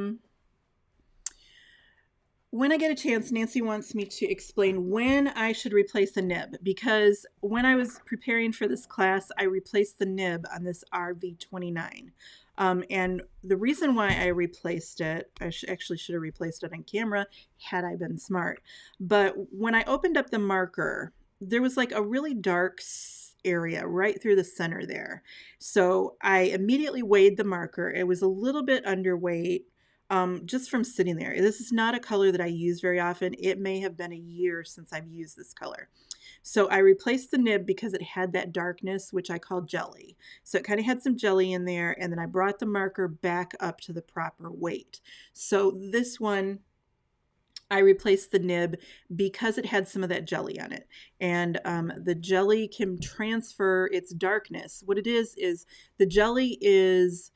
When I get a chance, Nancy wants me to explain when I should replace the nib, because when I was preparing for this class, I replaced the nib on this RV29. And the reason why I replaced it, I actually should have replaced it on camera had I been smart. But when I opened up the marker, there was like a really dark area right through the center there. So I immediately weighed the marker. It was a little bit underweight. Just from sitting there. This is not a color that I use very often. It may have been a year since I've used this color. So I replaced the nib because it had that darkness, which I call jelly. So it kind of had some jelly in there, and then I brought the marker back up to the proper weight. So this one, I replaced the nib because it had some of that jelly on it. And the jelly can transfer its darkness. What it is the jelly is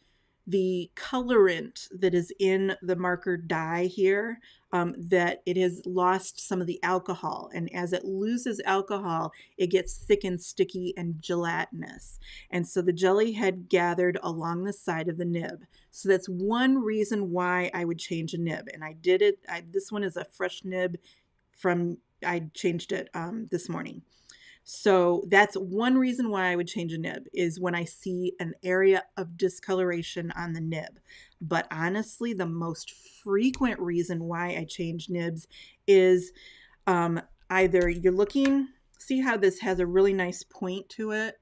the colorant that is in the marker dye here, that it has lost some of the alcohol. And as it loses alcohol, it gets thick and sticky and gelatinous. And so the jelly had gathered along the side of the nib. So that's one reason why I would change a nib. And I did it. This one is a fresh nib I changed it this morning. So that's one reason why I would change a nib, is when I see an area of discoloration on the nib. But honestly, the most frequent reason why I change nibs is either you're looking, see how this has a really nice point to it?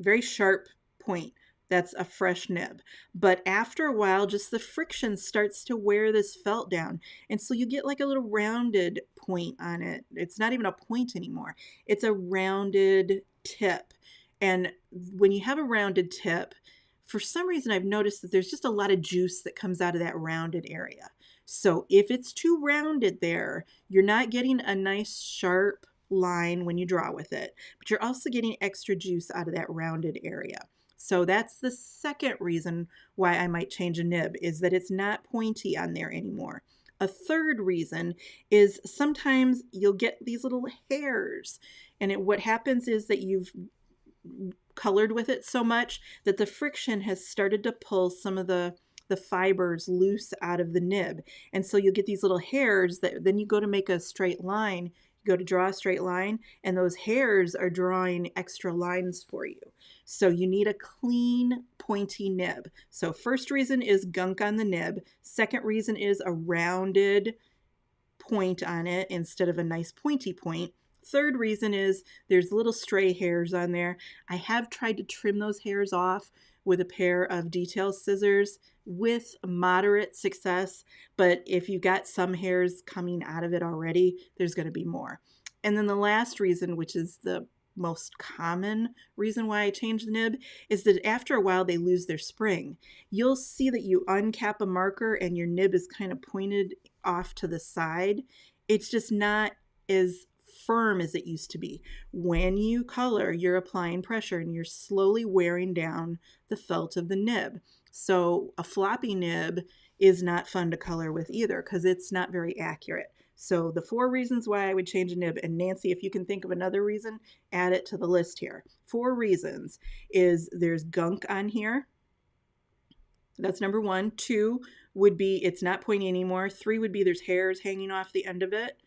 Very sharp point. That's a fresh nib. But after a while, just the friction starts to wear this felt down. And so you get like a little rounded point on it. It's not even a point anymore. It's a rounded tip. And when you have a rounded tip, for some reason I've noticed that there's just a lot of juice that comes out of that rounded area. So if it's too rounded there, you're not getting a nice sharp line when you draw with it, but you're also getting extra juice out of that rounded area. So that's the second reason why I might change a nib, is that it's not pointy on there anymore. A third reason is sometimes you'll get these little hairs, and what happens is that you've colored with it so much that the friction has started to pull some of the fibers loose out of the nib. And so you'll get these little hairs that then you go to make a straight line, you go to draw a straight line, and those hairs are drawing extra lines for you. So you need a clean, pointy nib. So first reason is gunk on the nib. Second reason is a rounded point on it instead of a nice pointy point. Third reason is there's little stray hairs on there. I have tried to trim those hairs off with a pair of detail scissors with moderate success, but if you got some hairs coming out of it already, there's going to be more. And then the last reason, which is the most common reason why I change the nib, is that after a while they lose their spring. You'll see that you uncap a marker and your nib is kind of pointed off to the side. It's just not as firm as it used to be. When you color, you're applying pressure and you're slowly wearing down the felt of the nib. So a floppy nib is not fun to color with either because it's not very accurate. So the 4 reasons why I would change a nib, and Nancy, if you can think of another reason, add it to the list here. 4 reasons is there's gunk on here. That's number 1. 2 would be it's not pointy anymore. 3 would be there's hairs hanging off the end of it.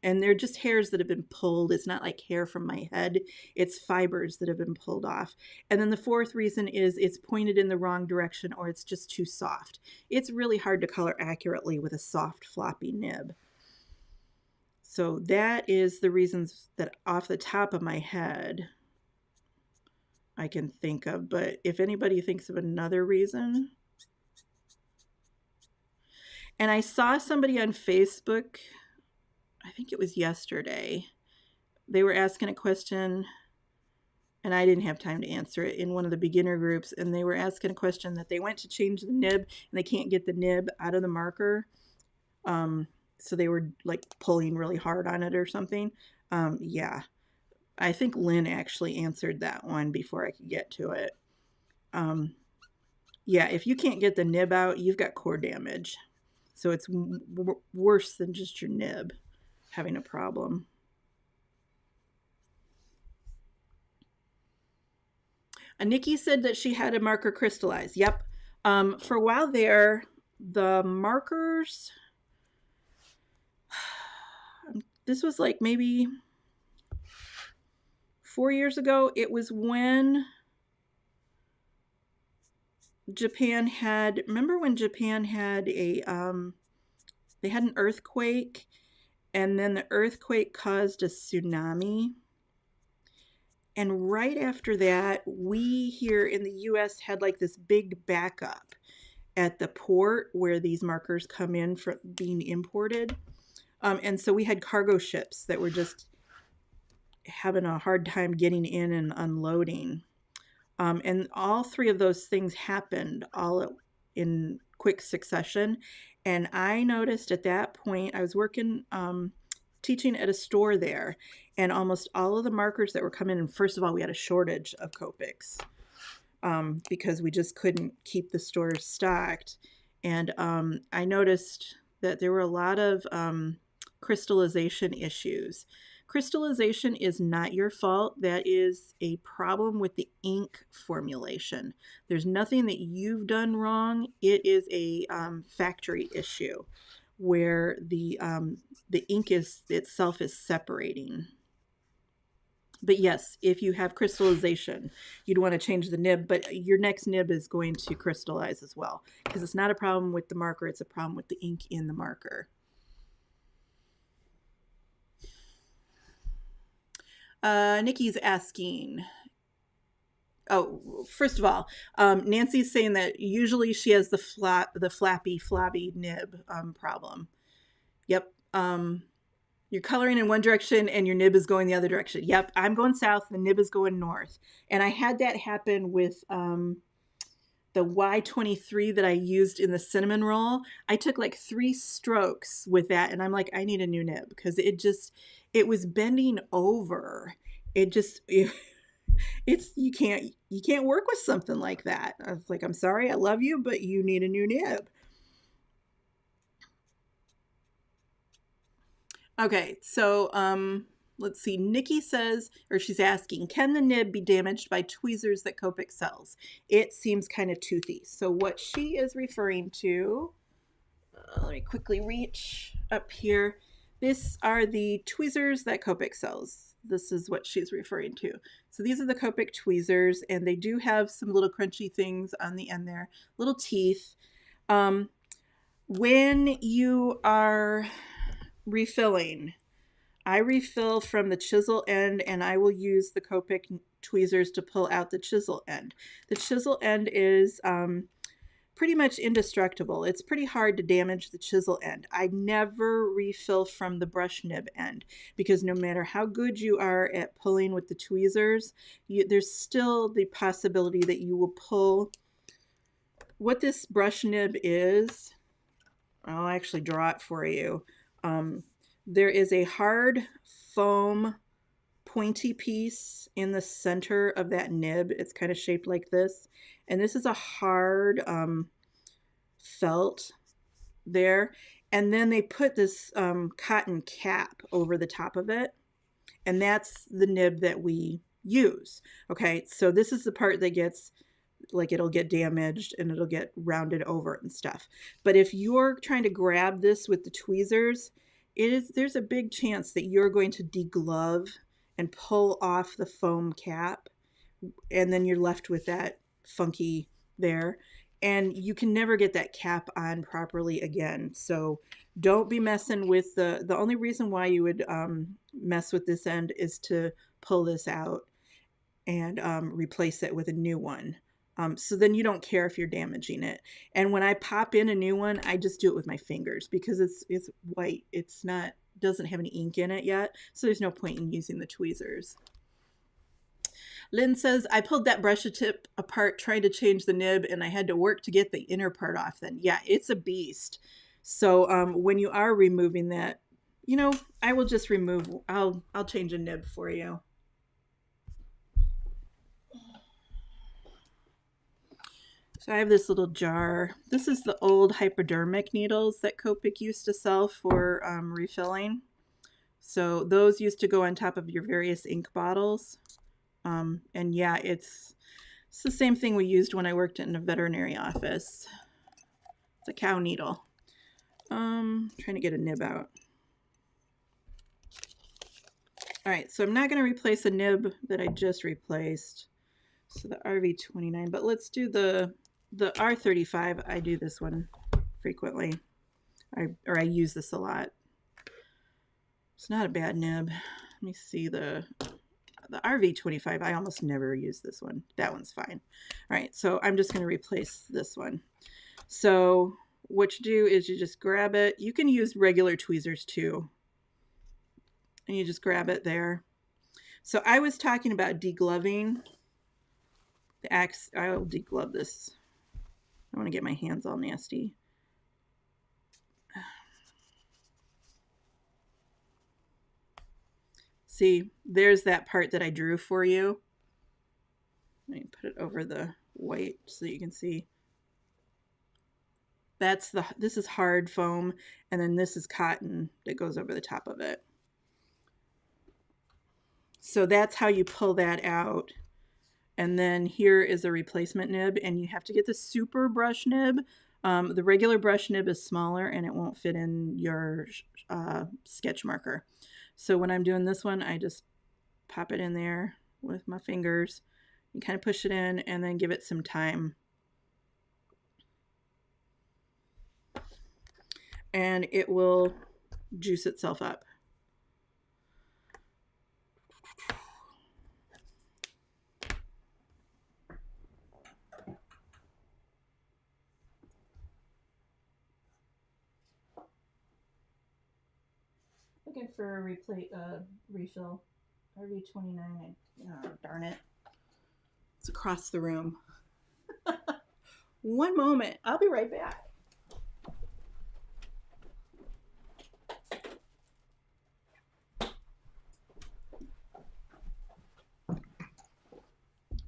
And they're just hairs that have been pulled. It's not like hair from my head. It's fibers that have been pulled off. And then the 4th reason is it's pointed in the wrong direction or it's just too soft. It's really hard to color accurately with a soft, floppy nib. So that is the reasons that off the top of my head I can think of. But if anybody thinks of another reason. And I saw somebody on Facebook, I think it was yesterday, they were asking a question and I didn't have time to answer it in one of the beginner groups, and they were asking a question that they went to change the nib and they can't get the nib out of the marker. So they were like pulling really hard on it or something. Yeah, I think Lynn actually answered that one before I could get to it. Yeah, if you can't get the nib out, you've got core damage. So it's worse than just your nib having a problem. Nikki said that she had a marker crystallize. Yep. For a while there, the markers, this was like maybe 4 years ago. It was when Japan had, remember when Japan had a, they had an earthquake, and then the earthquake caused a tsunami. And right after that, we here in the US had like this big backup at the port where these markers come in from being imported. And so we had cargo ships that were just having a hard time getting in and unloading. And all three of those things happened all in quick succession. And I noticed at that point, I was working, teaching at a store there, and almost all of the markers that were coming in, first of all, we had a shortage of Copics because we just couldn't keep the stores stocked. And I noticed that there were a lot of crystallization issues. Crystallization is not your fault. That is a problem with the ink formulation. There's nothing that you've done wrong. It is a factory issue where the ink itself is separating. But yes, if you have crystallization, you'd want to change the nib, but your next nib is going to crystallize as well, because it's not a problem with the marker, it's a problem with the ink in the marker. Nikki's asking, oh, first of all, Nancy's saying that usually she has the flappy, flabby nib problem. Yep. You're coloring in one direction and your nib is going the other direction. Yep, I'm going south, the nib is going north. And I had that happen with the Y23 that I used in the cinnamon roll. I took like 3 strokes with that, and I'm like, I need a new nib, because it was bending over. It's you can't work with something like that. I was like, I'm sorry, I love you, but you need a new nib. Okay, so let's see. Nikki says, or she's asking, can the nib be damaged by tweezers that Copic sells? It seems kind of toothy. So what she is referring to, let me quickly reach up here. These are the tweezers that Copic sells. This is what she's referring to. So these are the Copic tweezers, and they do have some little crunchy things on the end there, little teeth. When you are refilling, I refill from the chisel end, and I will use the Copic tweezers to pull out the chisel end. The chisel end is pretty much indestructible. It's pretty hard to damage the chisel end. I never refill from the brush nib end, because no matter how good you are at pulling with the tweezers, there's still the possibility that you will pull. What this brush nib is, I'll actually draw it for you. There is a hard foam pointy piece in the center of that nib. It's kind of shaped like this. And this is a hard felt there. And then they put this cotton cap over the top of it. And that's the nib that we use. Okay, so this is the part that gets, like, it'll get damaged and it'll get rounded over and stuff. But if you're trying to grab this with the tweezers, there's a big chance that you're going to deglove and pull off the foam cap, and then you're left with that funky there, and you can never get that cap on properly again. So don't be messing with the only reason why you would mess with this end is to pull this out and replace it with a new one. So then you don't care if you're damaging it. And when I pop in a new one, I just do it with my fingers, because it's white. It's not, doesn't have any ink in it yet. So there's no point in using the tweezers. Lynn says, I pulled that brush tip apart trying to change the nib and I had to work to get the inner part off then. Yeah, it's a beast. So when you are removing that, you know, I will just remove, I'll change a nib for you. So I have this little jar. This is the old hypodermic needles that Copic used to sell for refilling. So those used to go on top of your various ink bottles. And yeah, it's the same thing we used when I worked in a veterinary office. It's a cow needle. Trying to get a nib out. All right, so I'm not going to replace a nib that I just replaced. So the RV29, but let's do the R35. I do this one frequently. I use this a lot. It's not a bad nib. Let me see the RV25. I almost never use this one. That one's fine. All right, so I'm just going to replace this one. So what you do is you just grab it. You can use regular tweezers too. And you just grab it there. So I was talking about degloving the axe. I'll deglove this. I want to get my hands all nasty. See, there's that part that I drew for you. Let me put it over the white so you can see. This is hard foam, and then this is cotton that goes over the top of it. So that's how you pull that out. And then here is a replacement nib, and you have to get the super brush nib. The regular brush nib is smaller and it won't fit in your sketch marker. So when I'm doing this one, I just pop it in there with my fingers and kind of push it in and then give it some time. And it will juice itself up. Looking for a refill. RV29. Oh, darn it. It's across the room. One moment. I'll be right back.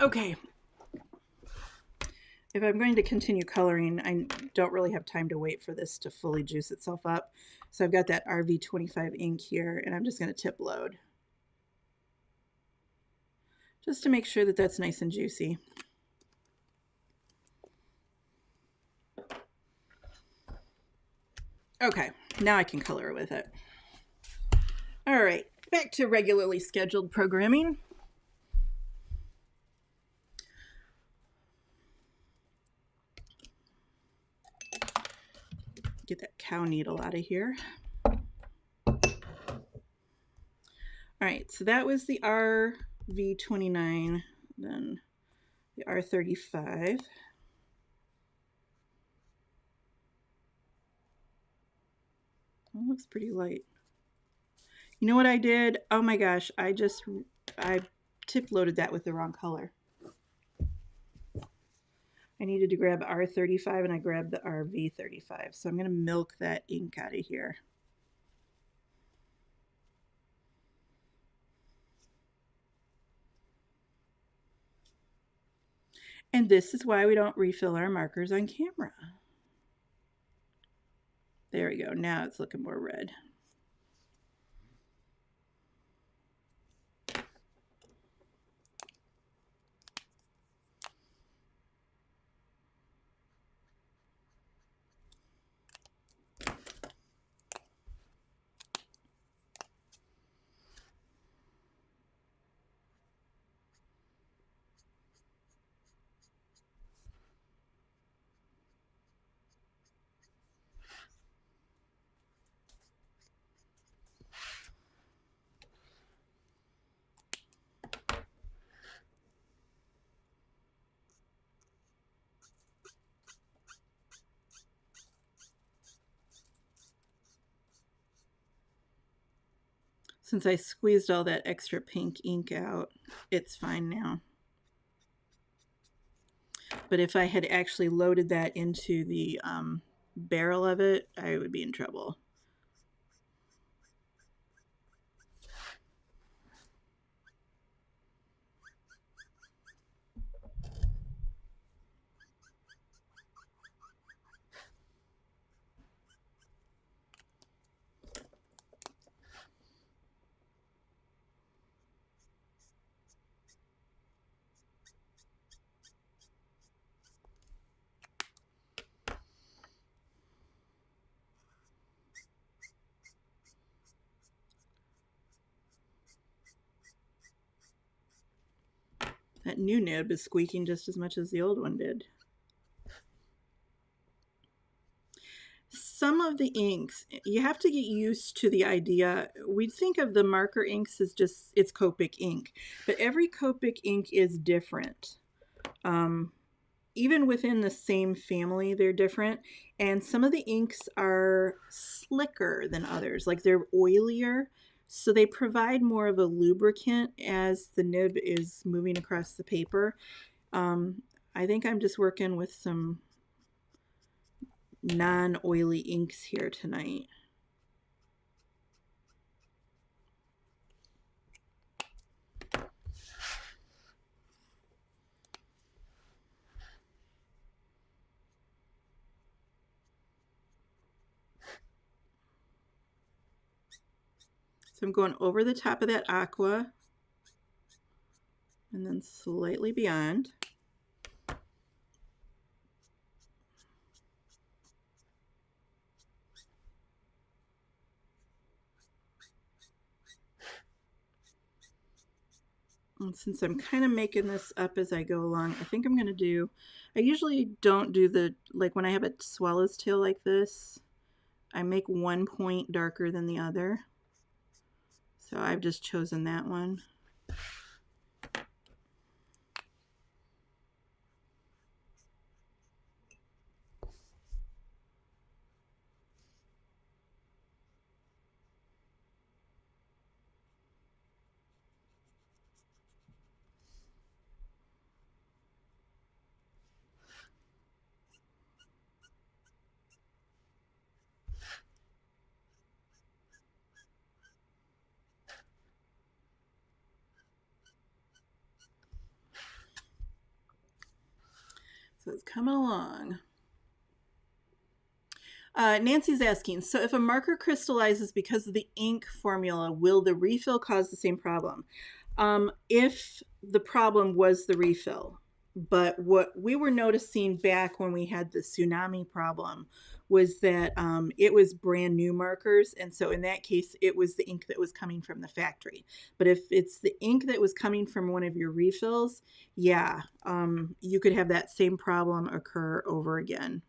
Okay. If I'm going to continue coloring, I don't really have time to wait for this to fully juice itself up. So I've got that RV25 ink here, and I'm just going to tip load. Just to make sure that that's nice and juicy. Okay, now I can color with it. All right, back to regularly scheduled programming. Get that cow needle out of here. All right, so that was the RV29, then the R35. It looks pretty light. You know what I did? Oh my gosh, I tip loaded that with the wrong color. I needed to grab R35 and I grabbed the RV35. So I'm going to milk that ink out of here. And this is why we don't refill our markers on camera. There we go. Now it's looking more red. Since I squeezed all that extra pink ink out, it's fine now. But if I had actually loaded that into the barrel of it, I would be in trouble. That new nib is squeaking just as much as the old one did. Some of the inks, you have to get used to the idea. We think of the marker inks as just, it's Copic ink, but every Copic ink is different. Even within the same family, they're different. And some of the inks are slicker than others, like they're oilier. So they provide more of a lubricant as the nib is moving across the paper. I think I'm just working with some non-oily inks here tonight. So I'm going over the top of that aqua and then slightly beyond. And since I'm kind of making this up as I go along, I think I'm going to do, I usually don't do the, like when I have a swallow's tail like this, I make one point darker than the other. So I've just chosen that one. So it's coming along. Nancy's asking, so if a marker crystallizes because of the ink formula, will the refill cause the same problem? If the problem was the refill. But what we were noticing back when we had the tsunami problem was that it was brand new markers. And so in that case, it was the ink that was coming from the factory. But if it's the ink that was coming from one of your refills, yeah, you could have that same problem occur over again.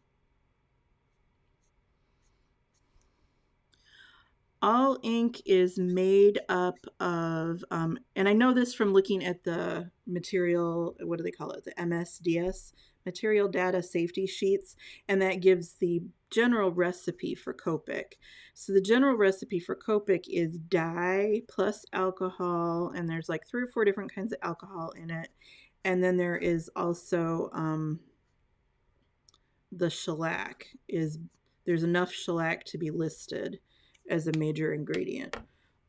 All ink is made up of, and I know this from looking at the material, what do they call it? The MSDS, material data safety sheets, and that gives the general recipe for Copic. So the general recipe for Copic is dye plus alcohol, and there's like 3 or 4 different kinds of alcohol in it. And then there is also the shellac. There's enough shellac to be listed as a major ingredient.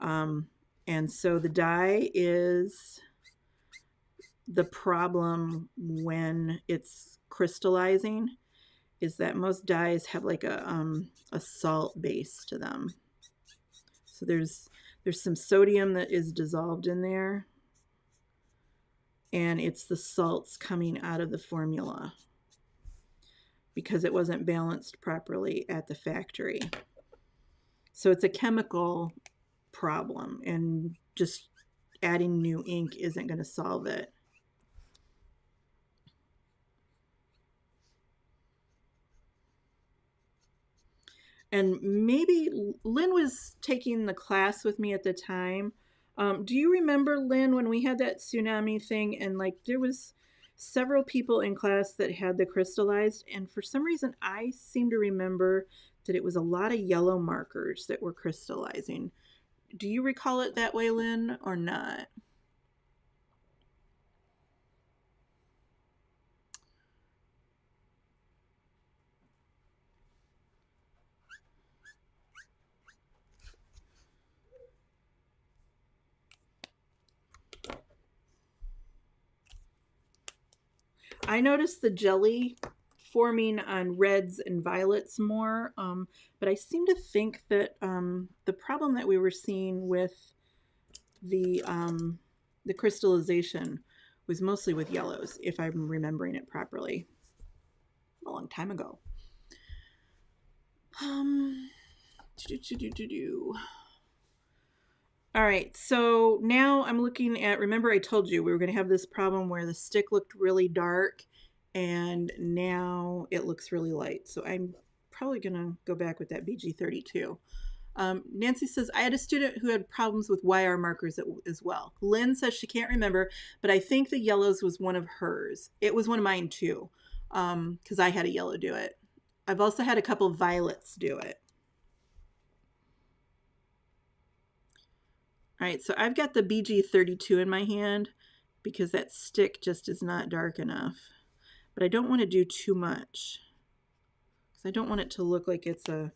And so the dye is the problem when it's crystallizing, is that most dyes have like a salt base to them. So there's some sodium that is dissolved in there, and it's the salts coming out of the formula because it wasn't balanced properly at the factory. So it's a chemical problem, and just adding new ink isn't going to solve it. And maybe Lynn was taking the class with me at the time. Do you remember, Lynn, when we had that tsunami thing and like there was several people in class that had the crystallized, and for some reason I seem to remember that it was a lot of yellow markers that were crystallizing. Do you recall it that way, Lynn, or not? I noticed the jelly forming on reds and violets more, but I seem to think that the problem that we were seeing with the crystallization was mostly with yellows, if I'm remembering it properly. A long time ago. All right, so now I'm looking at, remember I told you we were going to have this problem where the stick looked really dark and now it looks really light. So I'm probably going to go back with that BG32. Nancy says, I had a student who had problems with YR markers as well. Lynn says she can't remember, but I think the yellows was one of hers. It was one of mine too, because I had a yellow do it. I've also had a couple violets do it. All right, so I've got the BG32 in my hand because that stick just is not dark enough. But I don't want to do too much because I don't want it to look like it's an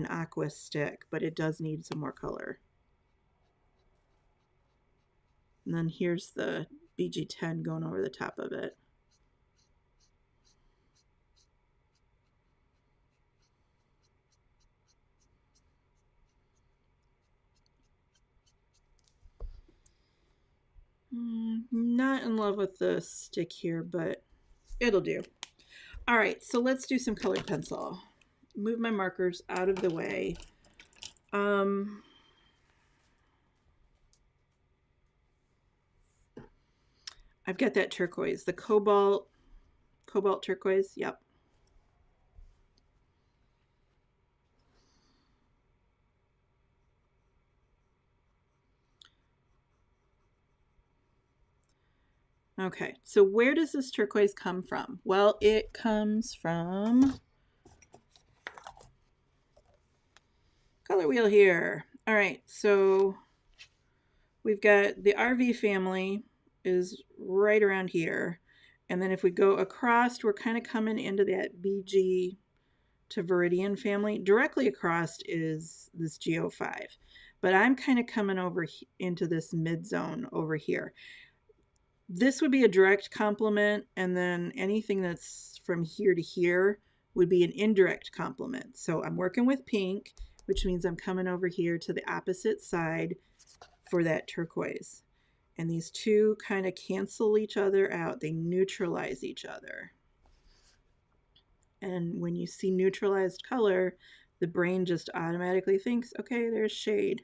aqua stick, but it does need some more color. And then here's the BG10 going over the top of it. Not in love with the stick here, but it'll do. All right, so let's do some colored pencil. Move my markers out of the way. I've got that turquoise, the cobalt turquoise. Yep. Okay, so where does this turquoise come from? Well, it comes from color wheel here. All right, so we've got the RV family is right around here. And then if we go across, we're kind of coming into that BG to Viridian family. Directly across is this GO5. But I'm kind of coming over into this mid zone over here. This would be a direct complement, and then anything that's from here to here would be an indirect complement. So I'm working with pink, which means I'm coming over here to the opposite side for that turquoise. And these two kind of cancel each other out. They neutralize each other. And when you see neutralized color, the brain just automatically thinks, okay, there's shade.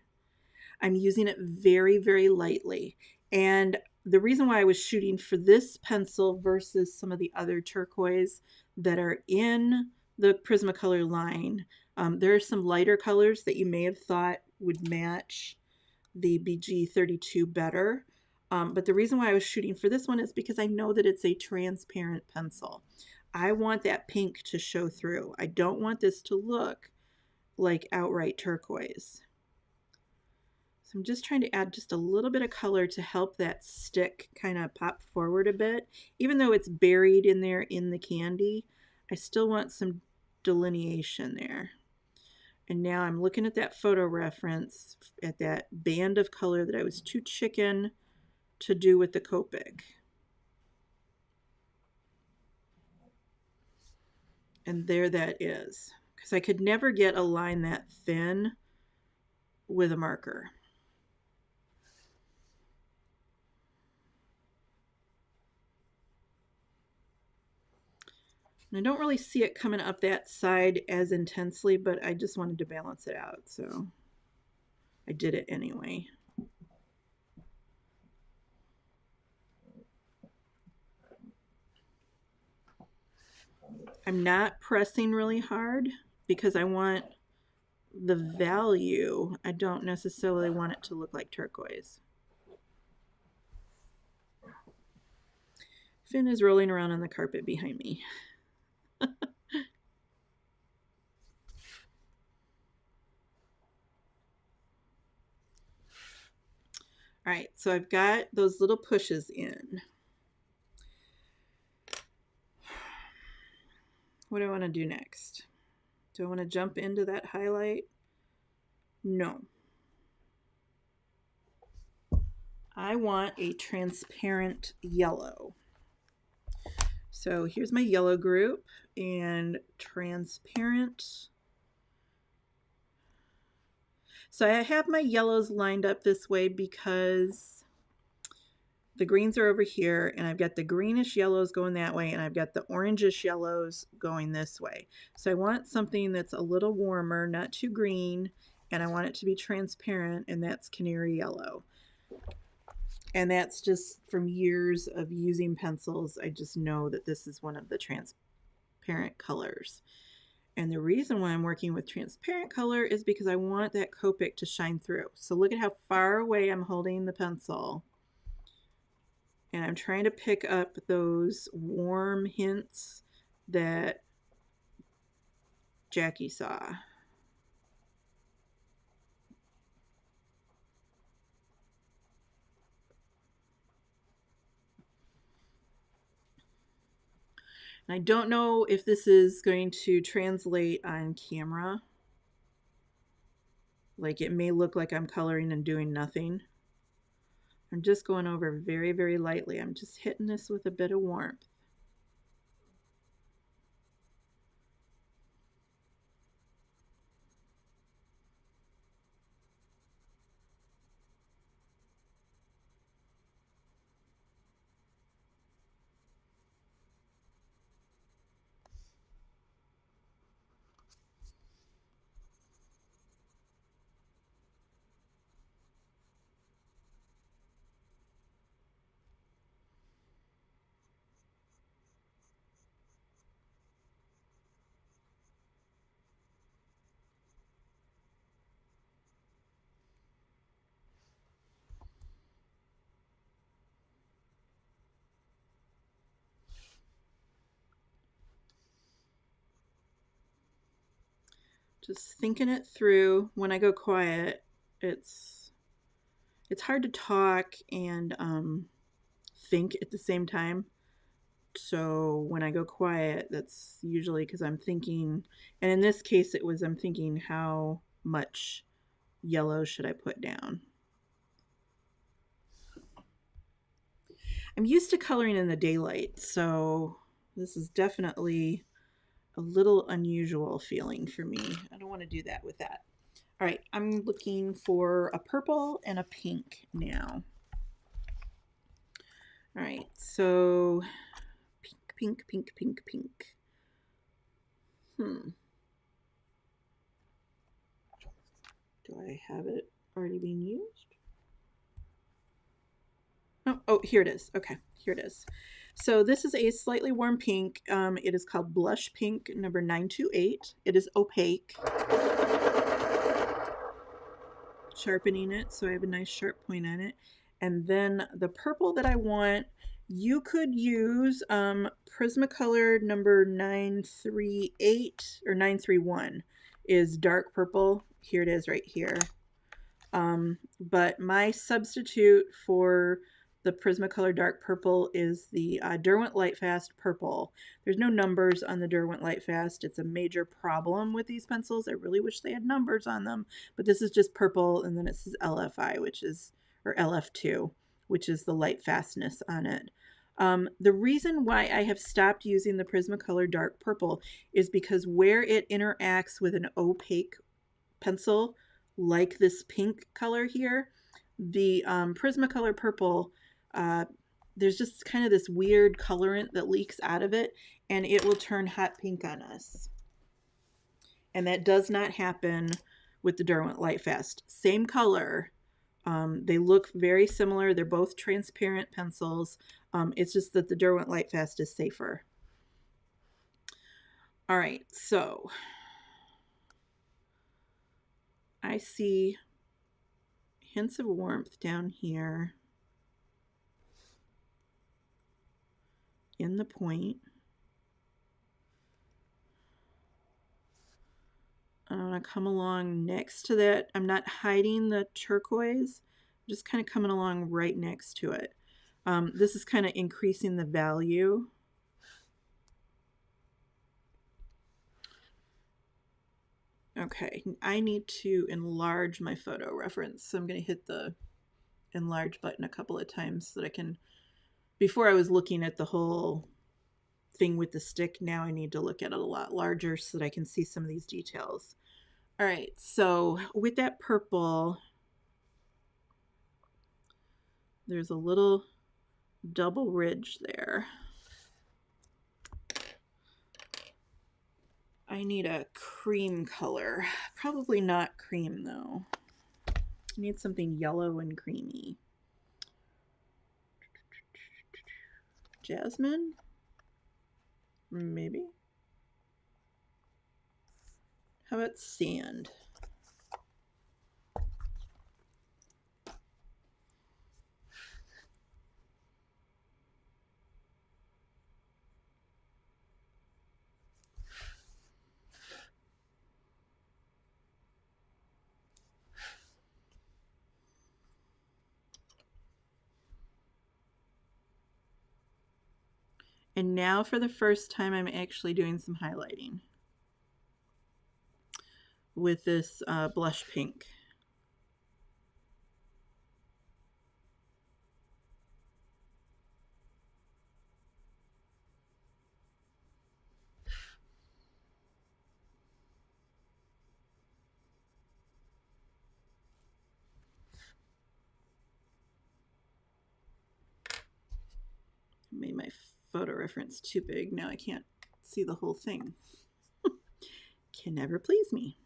I'm using it very, very lightly. And the reason why I was shooting for this pencil versus some of the other turquoise that are in the Prismacolor line, there are some lighter colors that you may have thought would match the BG32 better. But the reason why I was shooting for this one is because I know that it's a transparent pencil. I want that pink to show through. I don't want this to look like outright turquoise. So I'm just trying to add just a little bit of color to help that stick kind of pop forward a bit. Even though it's buried in there in the candy, I still want some delineation there. And now I'm looking at that photo reference at that band of color that I was too chicken to do with the Copic. And there that is. Because I could never get a line that thin with a marker. And I don't really see it coming up that side as intensely, but I just wanted to balance it out, so I did it anyway. I'm not pressing really hard because I want the value. I don't necessarily want it to look like turquoise. Finn is rolling around on the carpet behind me. All right, so I've got those little pushes in. What do I want to do next? Do I want to jump into that highlight? No. I want a transparent yellow. So here's my yellow group and transparent. So I have my yellows lined up this way because the greens are over here and I've got the greenish yellows going that way and I've got the orangish yellows going this way. So I want something that's a little warmer, not too green, and I want it to be transparent, and that's canary yellow. And that's just from years of using pencils. I just know that this is one of the transparent colors. And the reason why I'm working with transparent color is because I want that Copic to shine through. So look at how far away I'm holding the pencil. And I'm trying to pick up those warm hints that Jackie saw. And I don't know if this is going to translate on camera. Like, it may look like I'm coloring and doing nothing. I'm just going over very, very lightly. I'm just hitting this with a bit of warmth. Just thinking it through. When I go quiet, it's hard to talk and think at the same time. So when I go quiet, that's usually because I'm thinking, and in this case it was, I'm thinking, how much yellow should I put down? I'm used to coloring in the daylight, so this is definitely a little unusual feeling for me. I don't want to do that with that. All right, I'm looking for a purple and a pink now. All right, so pink, pink, pink, pink. Do I have it already being used? Oh, here it is. Okay, here it is. So this is a slightly warm pink. It is called Blush Pink number 928. It is opaque. Sharpening it so I have a nice sharp point on it. And then the purple that I want, you could use Prismacolor number 938 or 931 is dark purple. Here it is right here. But my substitute for the Prismacolor dark purple is the Derwent Lightfast purple. There's no numbers on the Derwent Lightfast. It's a major problem with these pencils. I really wish they had numbers on them, but this is just purple, and then it says LFI, which is, or LF2, which is the light fastness on it. The reason why I have stopped using the Prismacolor dark purple is because where it interacts with an opaque pencil, like this pink color here, the Prismacolor purple, there's just kind of this weird colorant that leaks out of it, and it will turn hot pink on us. And that does not happen with the Derwent Lightfast. Same color. They look very similar. They're both transparent pencils. It's just that the Derwent Lightfast is safer. All right, so I see hints of warmth down here in the point. I'm going to come along next to that. I'm not hiding the turquoise, just kind of coming along right next to it. This is kind of increasing the value. Okay, I need to enlarge my photo reference, so I'm going to hit the enlarge button a couple of times so that I can, before I was looking at the whole thing with the stick, now I need to look at it a lot larger so that I can see some of these details. All right, so with that purple, there's a little double ridge there. I need a cream color. Probably not cream though. I need something yellow and creamy. Jasmine? Maybe. How about sand? And now for the first time, I'm actually doing some highlighting with this blush pink. Made my photo reference too big. Now I can't see the whole thing. Can never please me.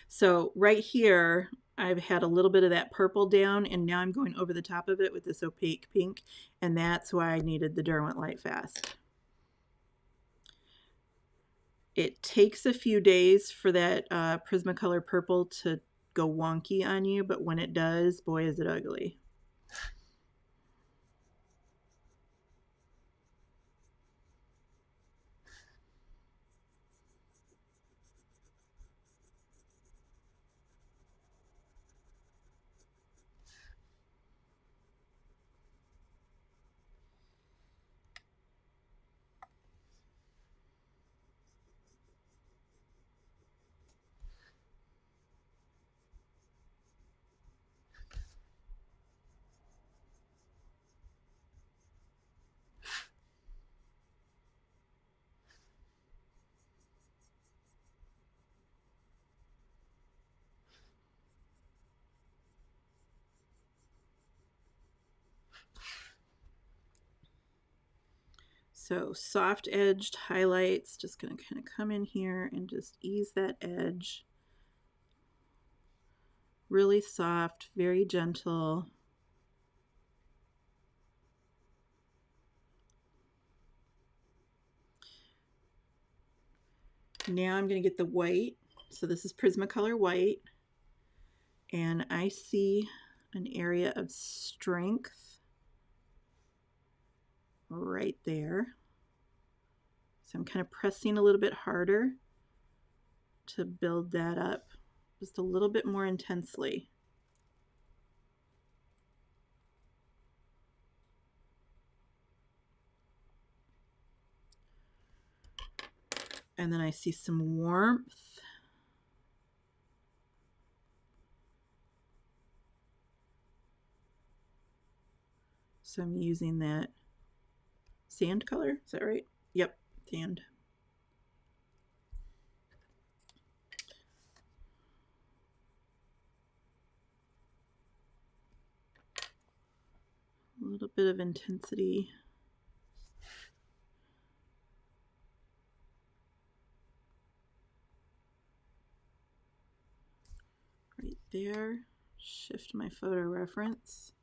So right here, I've had a little bit of that purple down, and now I'm going over the top of it with this opaque pink, and that's why I needed the Derwent Light Fast. It takes a few days for that Prismacolor purple to go wonky on you, but when it does, boy, is it ugly. So soft edged highlights, just going to kind of come in here and just ease that edge. Really soft, very gentle. Now I'm going to get the white. So this is Prismacolor white. And I see an area of strength right there. So I'm kind of pressing a little bit harder to build that up just a little bit more intensely. And then I see some warmth. So I'm using that sand color, is that right? Yep, sand. A little bit of intensity. Right there. Shift my photo reference.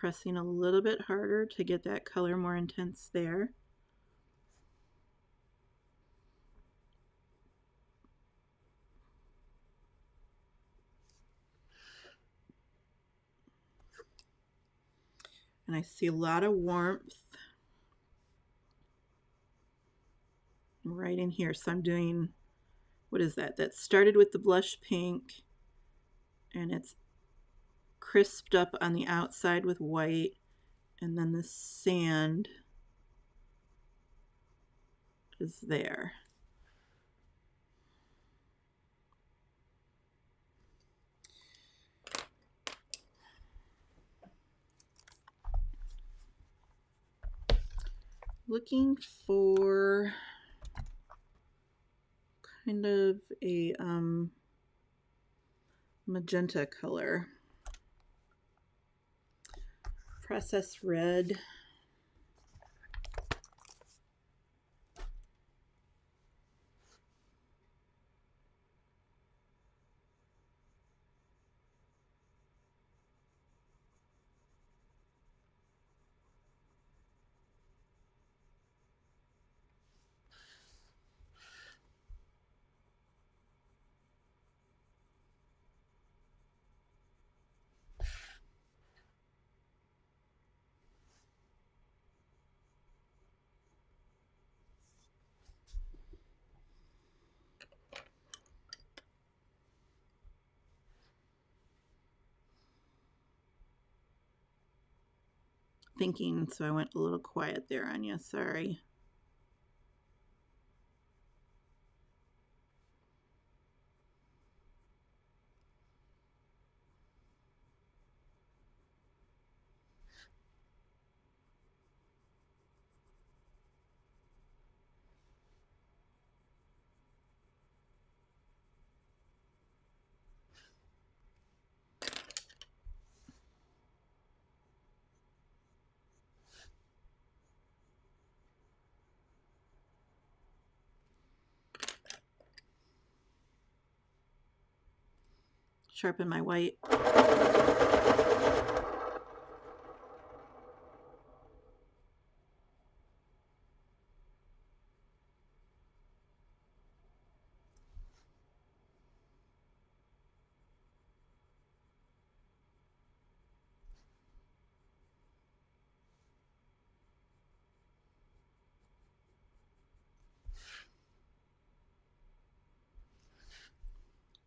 pressing a little bit harder to get that color more intense there. And I see a lot of warmth right in here. So I'm doing, what is that? That started with the blush pink, and it's crisped up on the outside with white, and then the sand is there. Looking for kind of a magenta color. Process red. Thinking, so I went a little quiet there on you, sorry. Sharpen my white.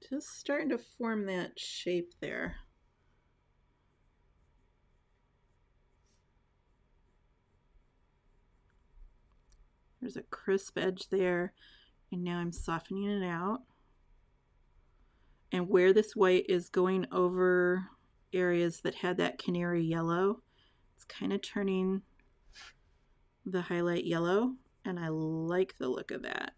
Just starting to form that shape there. There's a crisp edge there, and now I'm softening it out. And where this white is going over areas that had that canary yellow, it's kind of turning the highlight yellow, and I like the look of that.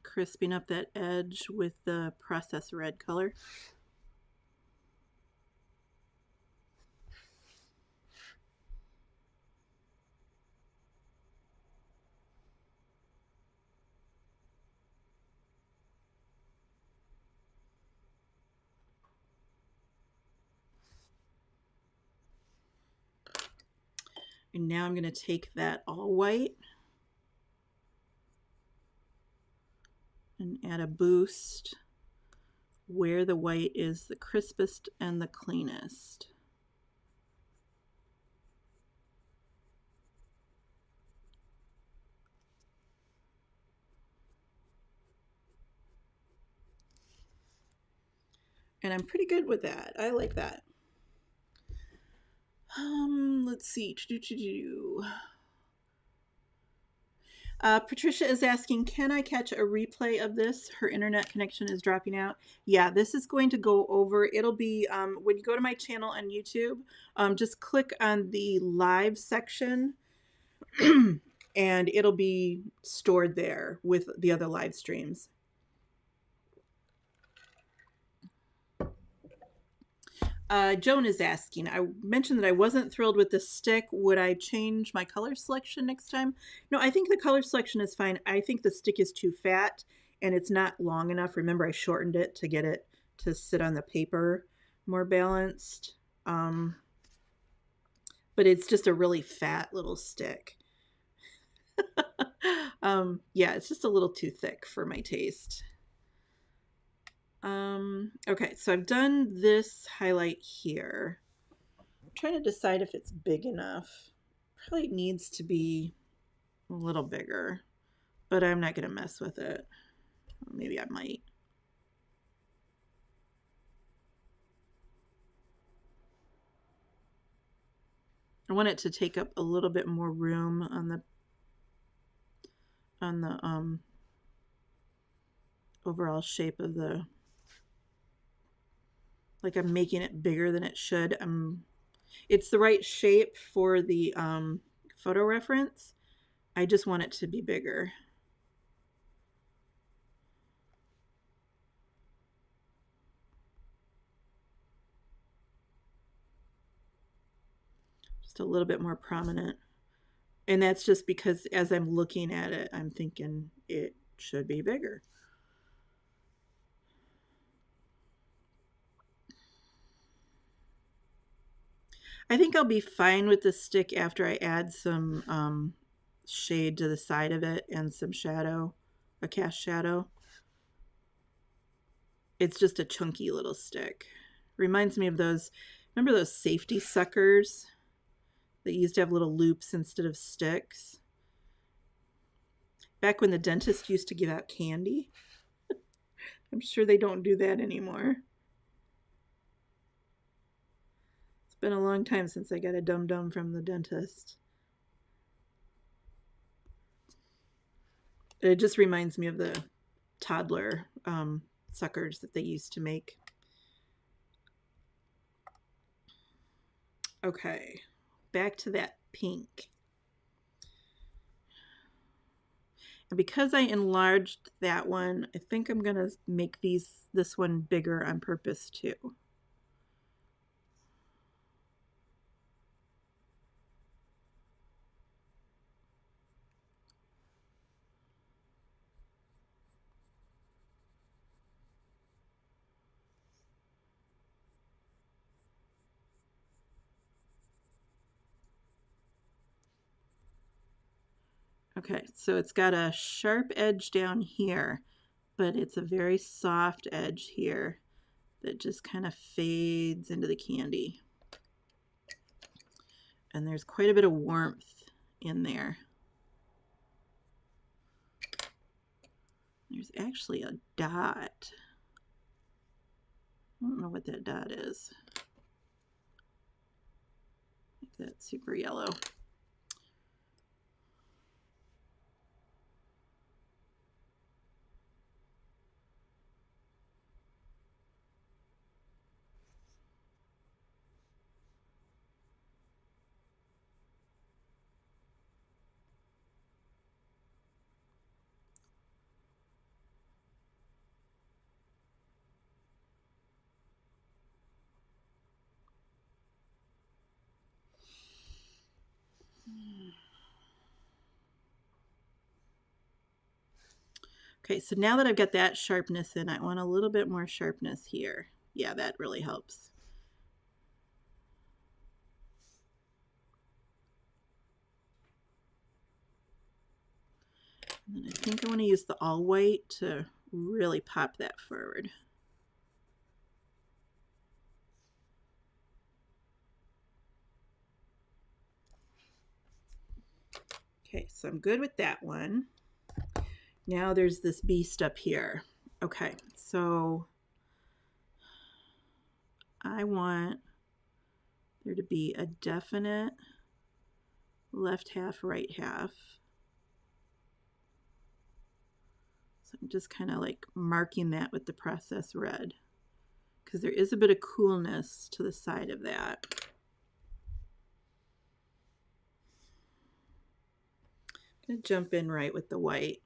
Crisping up that edge with the process red color. And now I'm going to take that all white and add a boost where the white is the crispest and the cleanest. And I'm pretty good with that. I like that. Let's see. Patricia is asking, can I catch a replay of this? Her internet connection is dropping out. Yeah, this is going to go over. It'll be, when you go to my channel on YouTube, just click on the live section and it'll be stored there with the other live streams. Joan is asking, I mentioned that I wasn't thrilled with the stick. Would I change my color selection next time? No, I think the color selection is fine. I think the stick is too fat and it's not long enough. Remember, I shortened it to get it to sit on the paper more balanced. But it's just a really fat little stick. Yeah, it's just a little too thick for my taste. Okay, so I've done this highlight here. I'm trying to decide if it's big enough. Probably needs to be a little bigger, but I'm not going to mess with it. Maybe I might. I want it to take up a little bit more room on the overall shape of the, like I'm making it bigger than it should. It's the right shape for the photo reference. I just want it to be bigger. Just a little bit more prominent. And that's just because as I'm looking at it, I'm thinking it should be bigger. I think I'll be fine with the stick after I add some shade to the side of it and some shadow, a cast shadow. It's just a chunky little stick. Reminds me of those, remember those safety suckers that used to have little loops instead of sticks? Back when the dentist used to give out candy. I'm sure they don't do that anymore. It's been a long time since I got a dum-dum from the dentist. It just reminds me of the toddler suckers that they used to make. Okay, back to that pink. And because I enlarged that one, I think I'm gonna make this one bigger on purpose too. Okay, so it's got a sharp edge down here, but it's a very soft edge here that just kind of fades into the candy. And there's quite a bit of warmth in there. There's actually a dot. I don't know what that dot is. Make that super yellow. Okay, so now that I've got that sharpness in, I want a little bit more sharpness here. Yeah, that really helps. And then I think I want to use the all white to really pop that forward. Okay, so I'm good with that one. Now there's this beast up here. Okay, so I want there to be a definite left half, right half. So I'm just kind of like marking that with the process red because there is a bit of coolness to the side of that. going to jump in right with the white.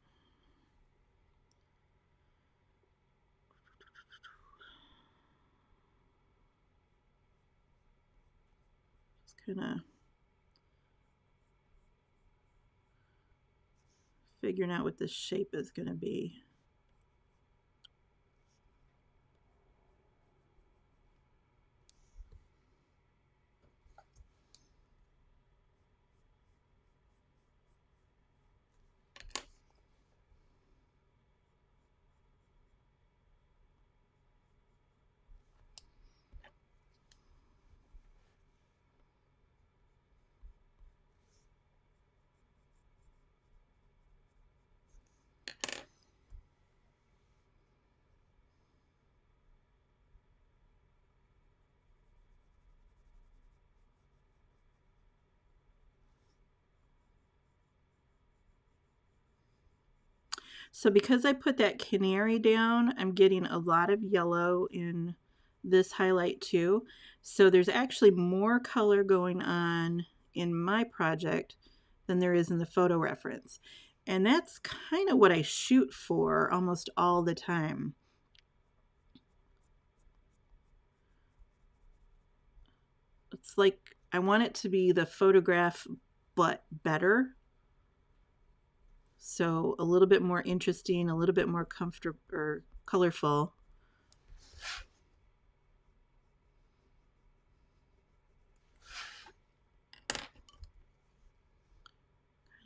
Just kind of figuring out what this shape is going to be. So because I put that canary down, I'm getting a lot of yellow in this highlight too. So there's actually more color going on in my project than there is in the photo reference. And that's kind of what I shoot for almost all the time. It's like I want it to be the photograph, but better. So a little bit more interesting, a little bit more comfortable or colorful.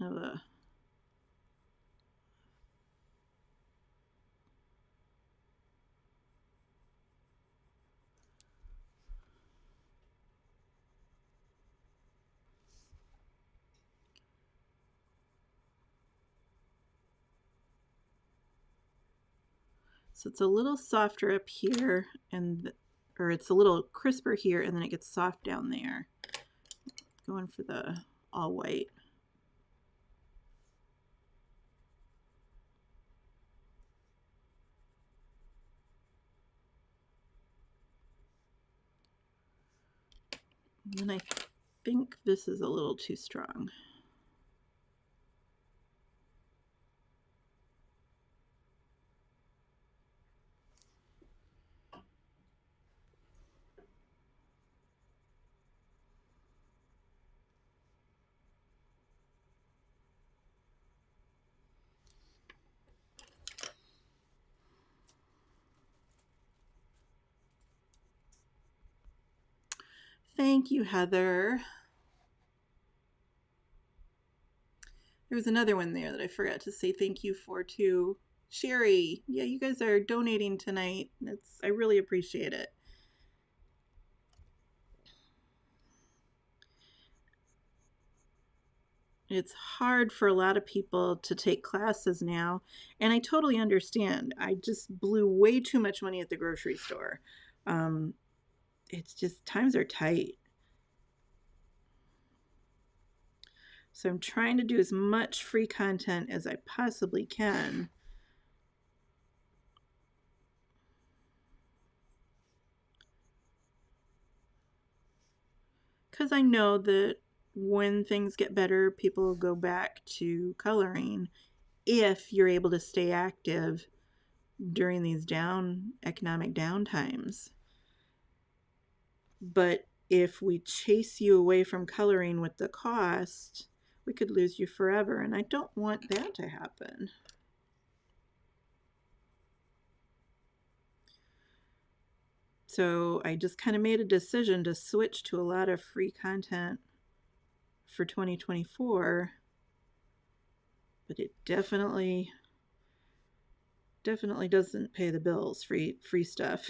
Kind of a So it's a little softer up here, or it's a little crisper here, and then it gets soft down there. Going for the all white. And then I think this is a little too strong. Thank you, Heather. There was another one there that I forgot to say thank you for too. Sherry, yeah, you guys are donating tonight. I really appreciate it. It's hard for a lot of people to take classes now, and I totally understand. I just blew way too much money at the grocery store. It's just times are tight. So I'm trying to do as much free content as I possibly can. Because I know that when things get better, people will go back to coloring if you're able to stay active during these economic down times. But if we chase you away from coloring with the cost, we could lose you forever, and I don't want that to happen. So I just kind of made a decision to switch to a lot of free content for 2024, but it definitely doesn't pay the bills, free stuff.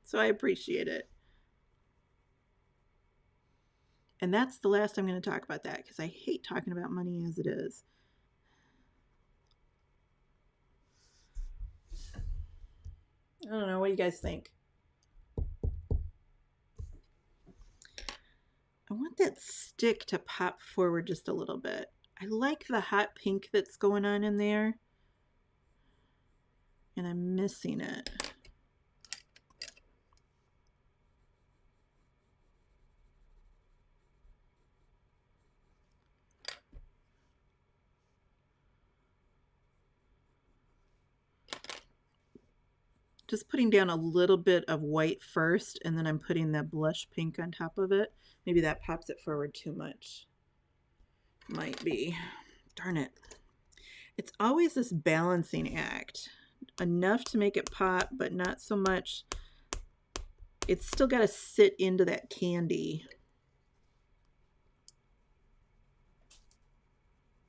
So I appreciate it. And that's the last I'm going to talk about that, because I hate talking about money as it is. I don't know, what do you guys think? I want that stick to pop forward just a little bit. I like the hot pink that's going on in there, and I'm missing it. Just putting down a little bit of white first, and then I'm putting the blush pink on top of it. Maybe that pops it forward too much. Might be. Darn it. It's always this balancing act. Enough to make it pop, but not so much. It's still got to sit into that candy.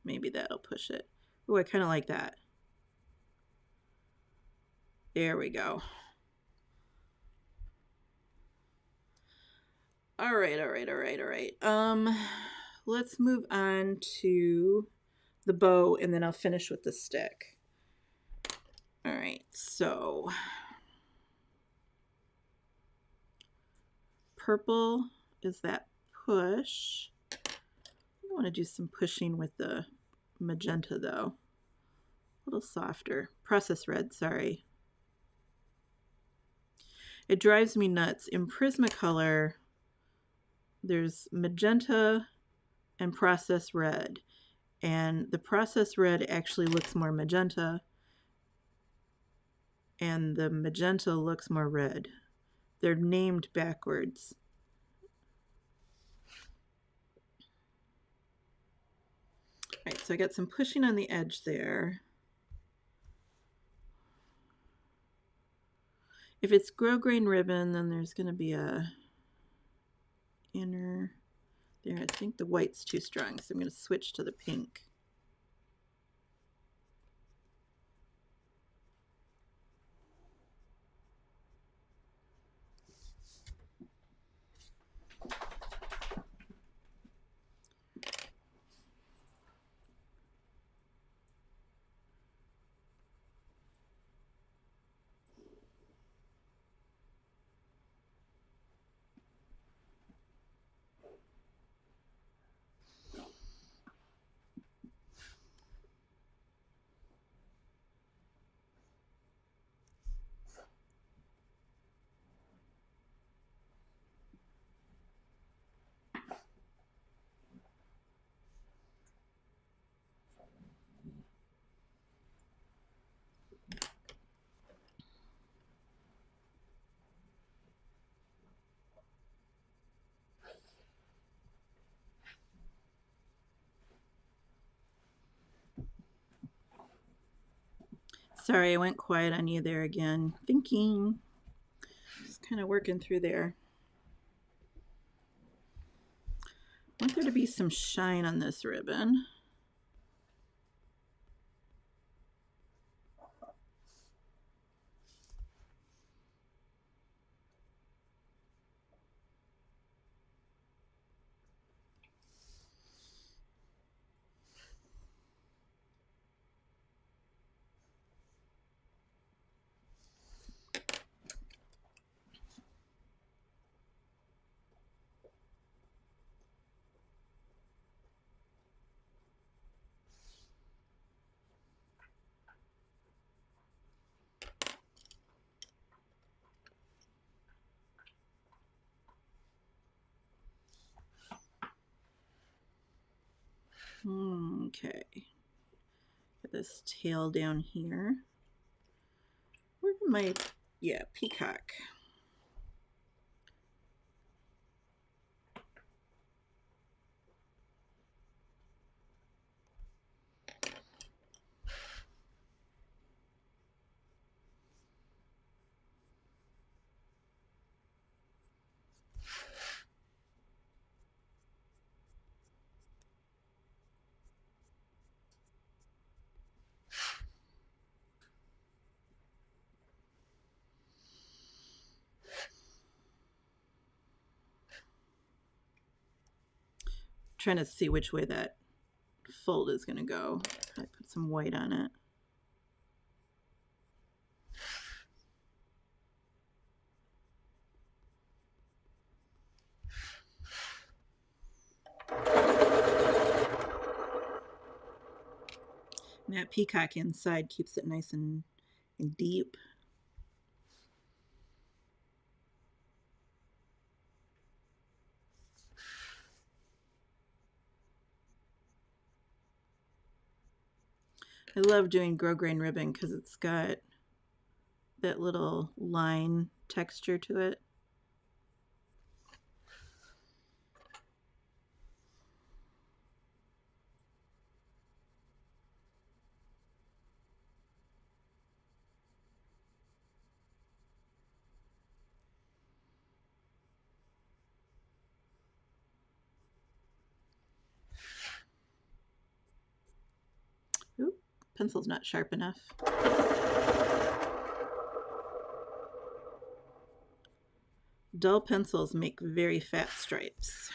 Maybe that'll push it. Oh, I kind of like that. There we go. All right. Let's move on to the bow, and then I'll finish with the stick. All right, so purple is that push. I want to do some pushing with the magenta though. A little softer. Process red, sorry. It drives me nuts. In Prismacolor, there's magenta and process red. And the process red actually looks more magenta, and the magenta looks more red. They're named backwards. All right, so I got some pushing on the edge there. If it's grosgrain ribbon, then there's going to be a inner there. I think the white's too strong, so I'm going to switch to the pink. Sorry, I went quiet on you there again. Thinking. Just kind of working through there. I want there to be some shine on this ribbon. Okay. Get this tail down here. Where's my, yeah, peacock. Trying to see which way that fold is going to go. I put some white on it. And that peacock inside keeps it nice and deep. I love doing grosgrain ribbon because it's got that little line texture to it. Oop, pencil's not sharp enough. Dull pencils make very fat stripes.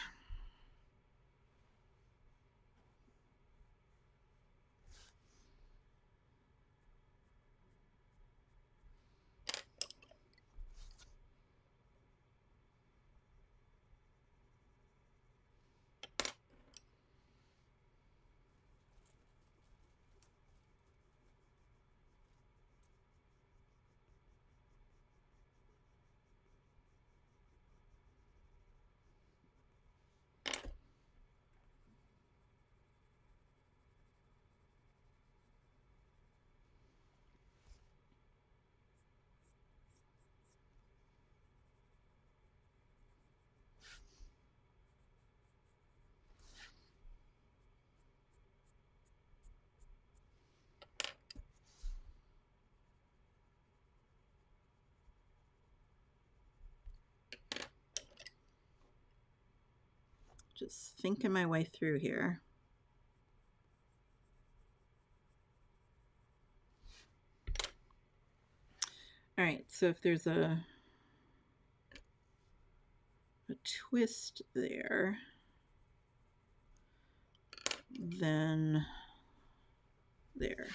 Just thinking my way through here. All right, so if there's a twist there, then there.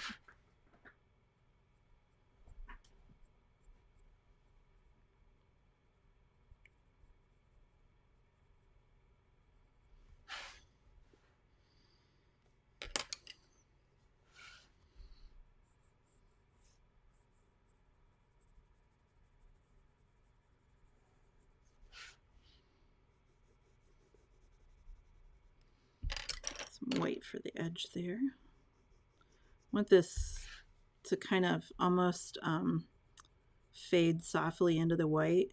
Some white for the edge there. I want this to kind of almost fade softly into the white.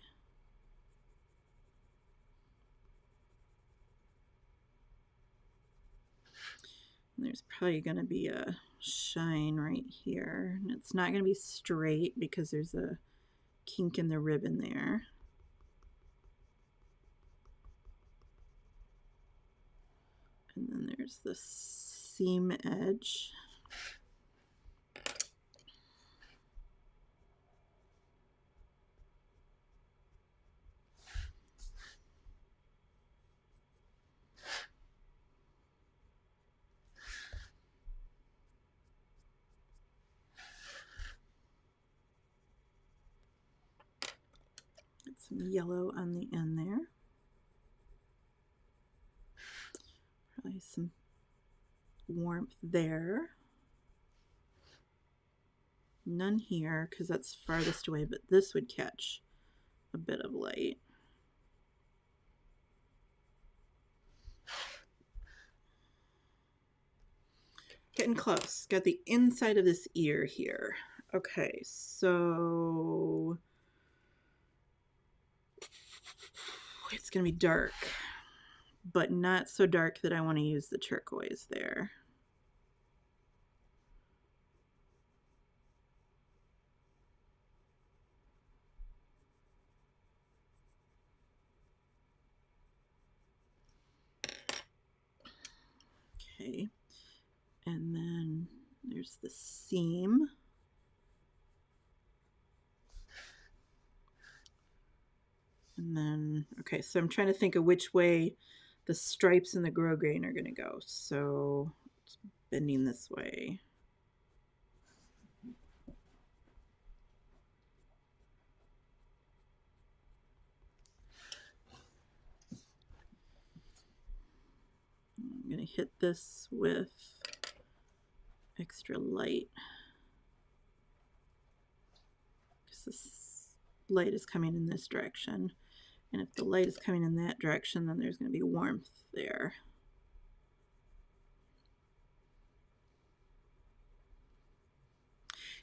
And there's probably going to be a shine right here. And it's not going to be straight because there's a kink in the ribbon there. And then there's the seam edge. Get some yellow on the end there. Probably some warmth there. None here because that's farthest away, but this would catch a bit of light. Getting close. Got the inside of this ear here. Okay, so it's going to be dark, but not so dark that I want to use the turquoise there. Okay, and then there's the seam. And then, okay, so I'm trying to think of which way the stripes and the grosgrain are going to go. So it's bending this way. I'm going to hit this with extra light because this light is coming in this direction. And if the light is coming in that direction, then there's going to be warmth there.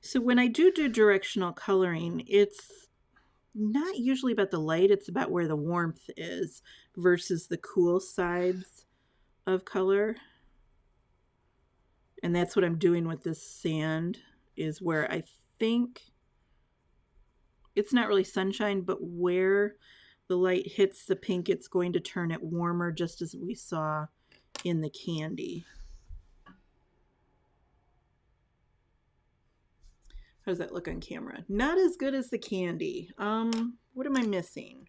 So when I do directional coloring, it's not usually about the light, it's about where the warmth is versus the cool sides of color. And that's what I'm doing with this sand, is where I think it's not really sunshine, but where the light hits the pink, it's going to turn it warmer, just as we saw in the candy. How does that look on camera? Not as good as the candy. What am I missing?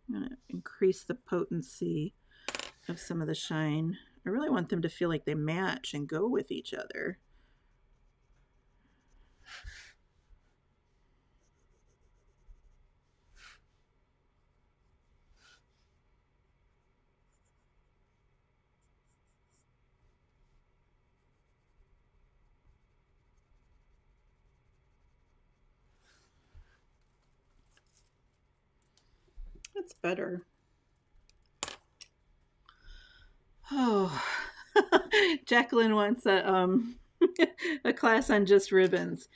I'm going to increase the potency of some of the shine. I really want them to feel like they match and go with each other. That's better. Oh, Jacqueline wants a class on just ribbons.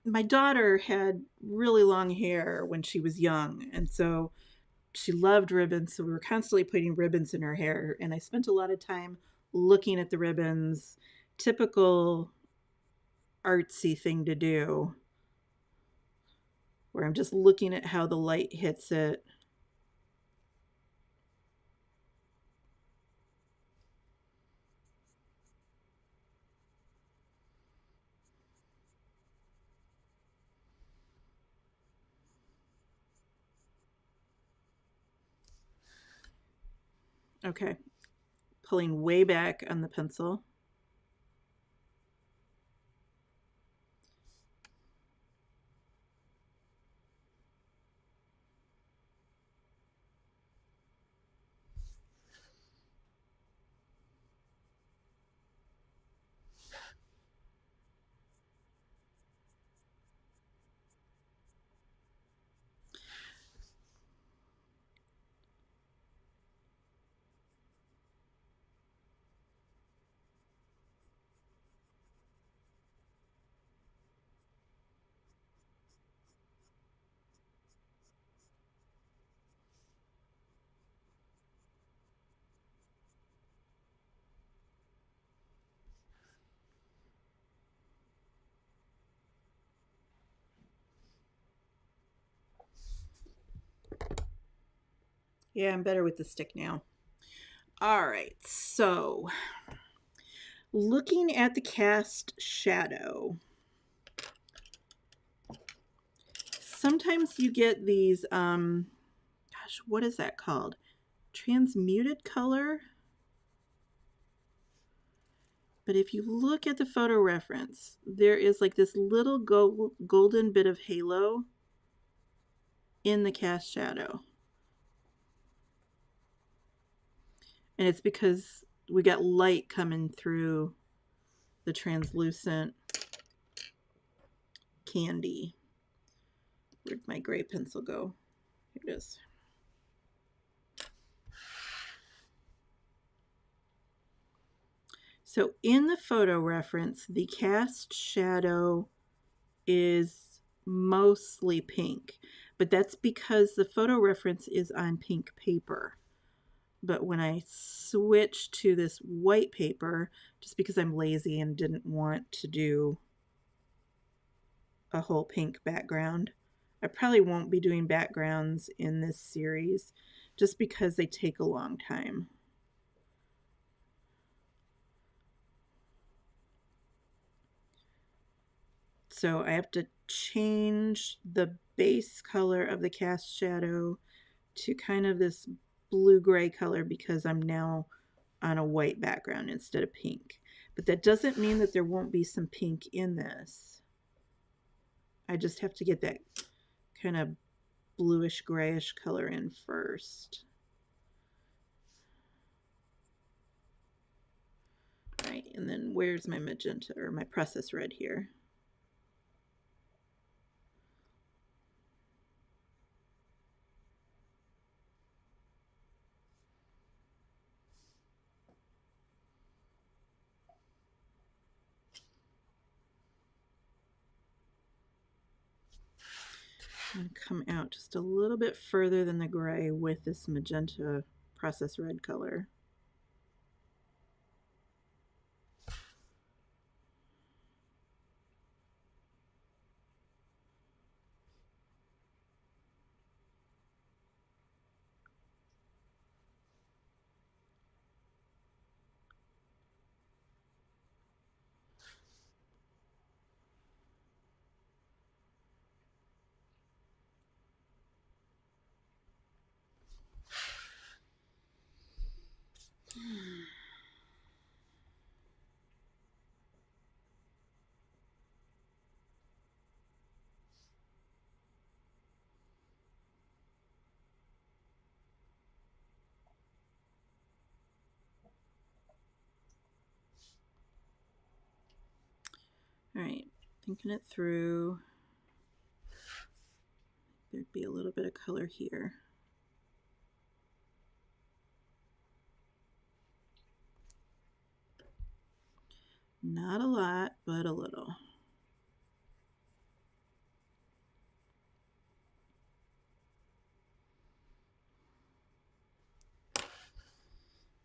My daughter had really long hair when she was young, and so she loved ribbons. So we were constantly putting ribbons in her hair, and I spent a lot of time looking at the ribbons. Typical artsy thing to do, where I'm just looking at how the light hits it. Okay, pulling way back on the pencil. Yeah, I'm better with the stick now. All right, so looking at the cast shadow, sometimes you get these, gosh, what is that called? Transmuted color? But if you look at the photo reference, there is like this little golden bit of halo in the cast shadow. And it's because we got light coming through the translucent candy. Where'd my gray pencil go? Here it is. So in the photo reference, the cast shadow is mostly pink, but that's because the photo reference is on pink paper. But when I switch to this white paper, just because I'm lazy and didn't want to do a whole pink background, I probably won't be doing backgrounds in this series just because they take a long time. So I have to change the base color of the cast shadow to kind of this blue-gray color because I'm now on a white background instead of pink. But that doesn't mean that there won't be some pink in this. I just have to get that kind of bluish grayish color in first. All right, and then where's my magenta or my process red here? I'm going to come out just a little bit further than the gray with this magenta process red color. All right, thinking it through. There'd be a little bit of color here. Not a lot, but a little.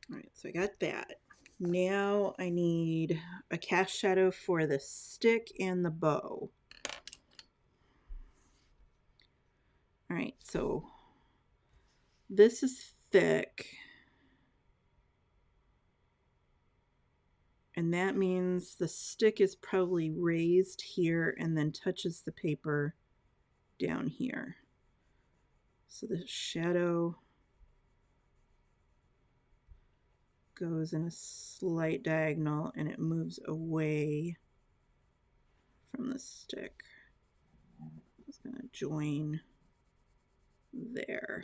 All right, so I got that. Now I need a cast shadow for the stick and the bow. All right, so this is thick. And that means the stick is probably raised here and then touches the paper down here. So the shadow goes in a slight diagonal and it moves away from the stick. It's going to join there.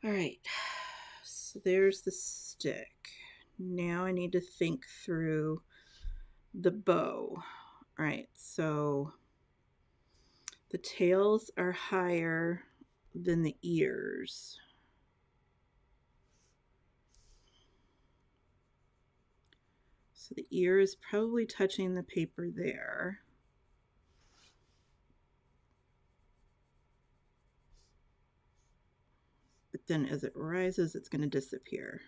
All right, so there's the stick. Now I need to think through the bow. All right, so the tails are higher than the ears. So the ear is probably touching the paper there. But then as it rises, it's going to disappear.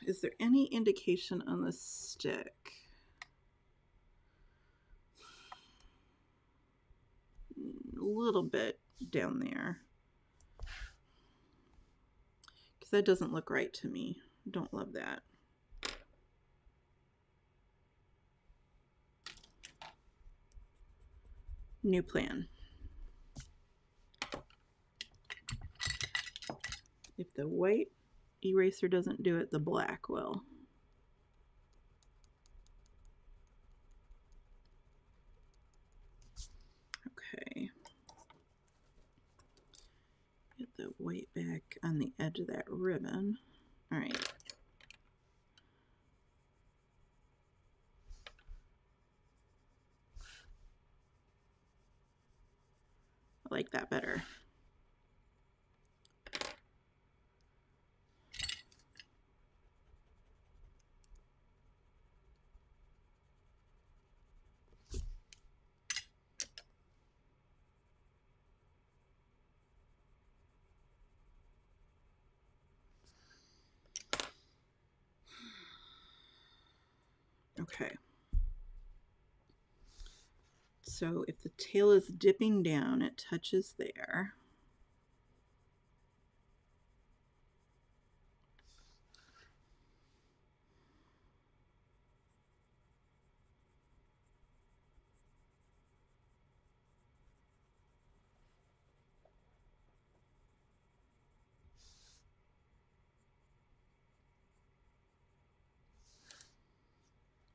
Is there any indication on the stick? A little bit down there. Because that doesn't look right to me. Don't love that. New plan. If the white eraser doesn't do it, the black will. Okay. Get the white back on the edge of that ribbon. All right. I like that better. Okay. So if the tail is dipping down, it touches there.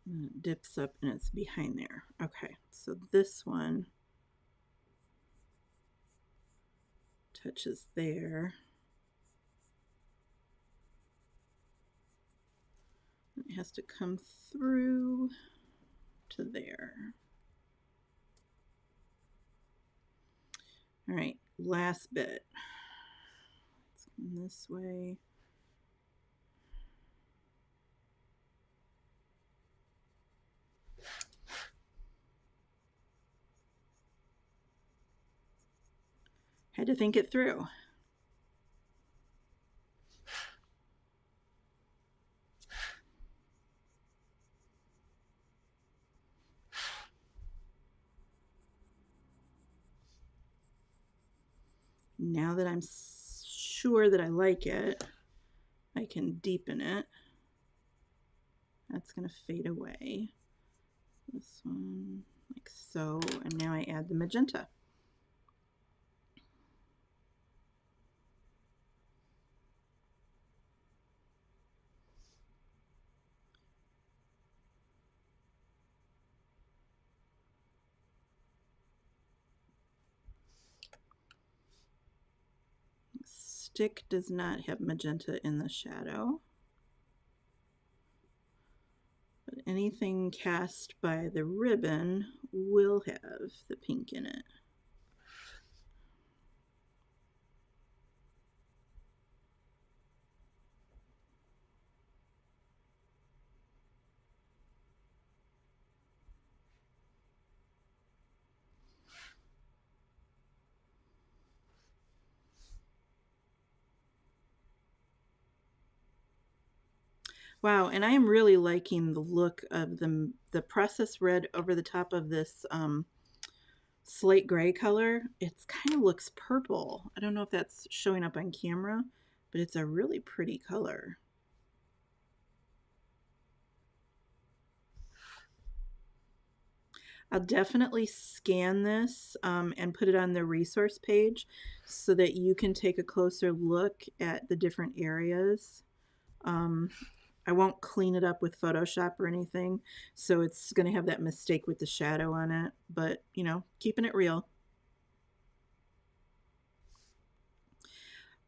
And it dips up and it's behind there. Okay, so this one touches there. It has to come through to there. All right, last bit. Let's come this way. Had to think it through. Now that I'm sure that I like it, I can deepen it. That's going to fade away. This one, like so, and now I add the magenta. Stick does not have magenta in the shadow, but anything cast by the ribbon will have the pink in it. Wow, and I am really liking the look of the processed red over the top of this slate gray color. It kind of looks purple. I don't know if that's showing up on camera, but it's a really pretty color. I'll definitely scan this and put it on the resource page so that you can take a closer look at the different areas. I won't clean it up with Photoshop or anything, so it's going to have that mistake with the shadow on it, but, you know, keeping it real.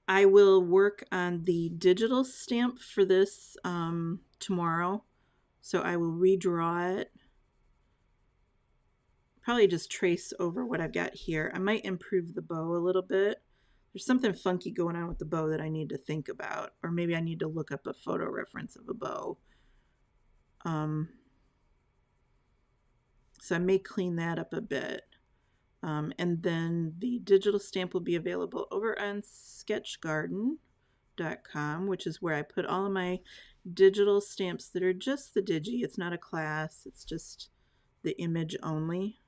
I will work on the digital stamp for this tomorrow, so I will redraw it. Probably just trace over what I've got here. I might improve the bow a little bit. There's something funky going on with the bow that I need to think about, or maybe I need to look up a photo reference of a bow. So I may clean that up a bit. And then the digital stamp will be available over on sketchgarden.com, which is where I put all of my digital stamps that are just the digi. It's not a class, it's just the image only.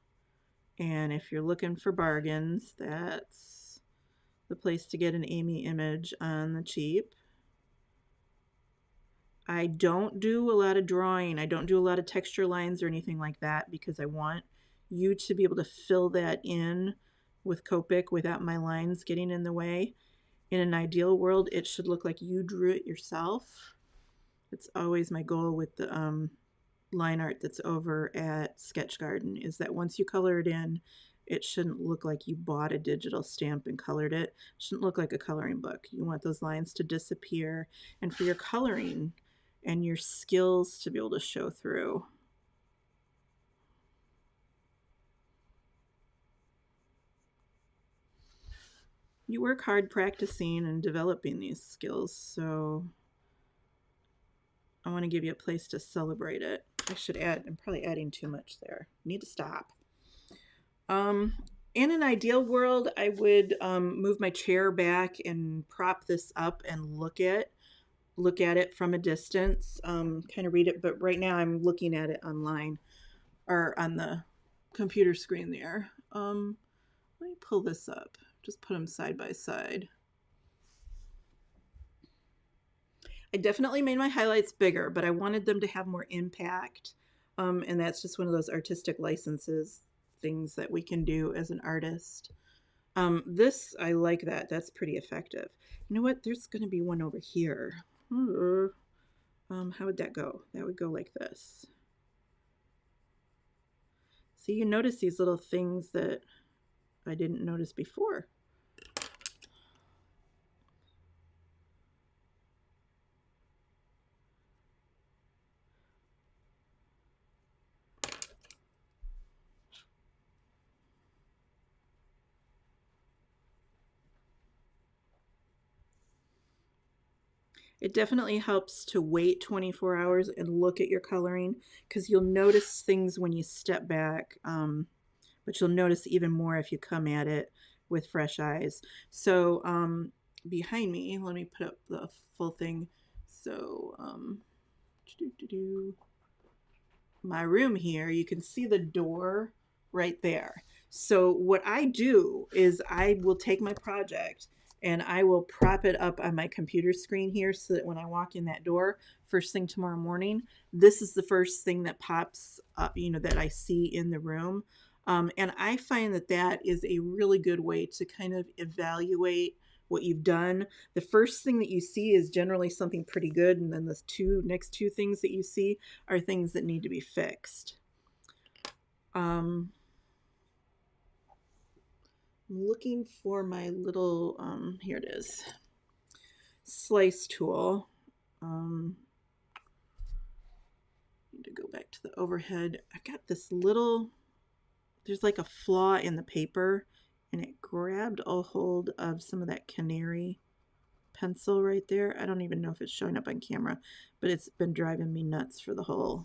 And if you're looking for bargains, that's the place to get an Amy image on the cheap. I don't do a lot of drawing. I don't do a lot of texture lines or anything like that because I want you to be able to fill that in with Copic without my lines getting in the way. In an ideal world, it should look like you drew it yourself. It's always my goal with the line art that's over at Sketch Garden, is that once you color it in, it shouldn't look like you bought a digital stamp and colored it. It shouldn't look like a coloring book. You want those lines to disappear and for your coloring and your skills to be able to show through. You work hard practicing and developing these skills, so I want to give you a place to celebrate it. I should add, I'm probably adding too much there. Need to stop. In an ideal world, I would move my chair back and prop this up and look at it from a distance, kind of read it, but right now I'm looking at it online or on the computer screen there. Let me pull this up, just put them side by side. I definitely made my highlights bigger, but I wanted them to have more impact, and that's just one of those artistic licenses things that we can do as an artist. This, I like that. That's pretty effective. You know what? There's going to be one over here. How would that go? That would go like this. So you notice these little things that I didn't notice before. It definitely helps to wait 24 hours and look at your coloring, because you'll notice things when you step back, but you'll notice even more if you come at it with fresh eyes. So behind me, let me put up the full thing. So my room here, you can see the door right there. So what I do is I will take my project and I will prop it up on my computer screen here, so that when I walk in that door first thing tomorrow morning, this is the first thing that pops up, that I see in the room. And I find that that is a really good way to kind of evaluate what you've done. The first thing that you see is generally something pretty good, and then the next two things that you see are things that need to be fixed. I'm looking for my little, here it is, slice tool. Need to go back to the overhead. I've got this little, there's like a flaw in the paper, and it grabbed a hold of some of that canary pencil right there. I don't even know if it's showing up on camera, but it's been driving me nuts for the whole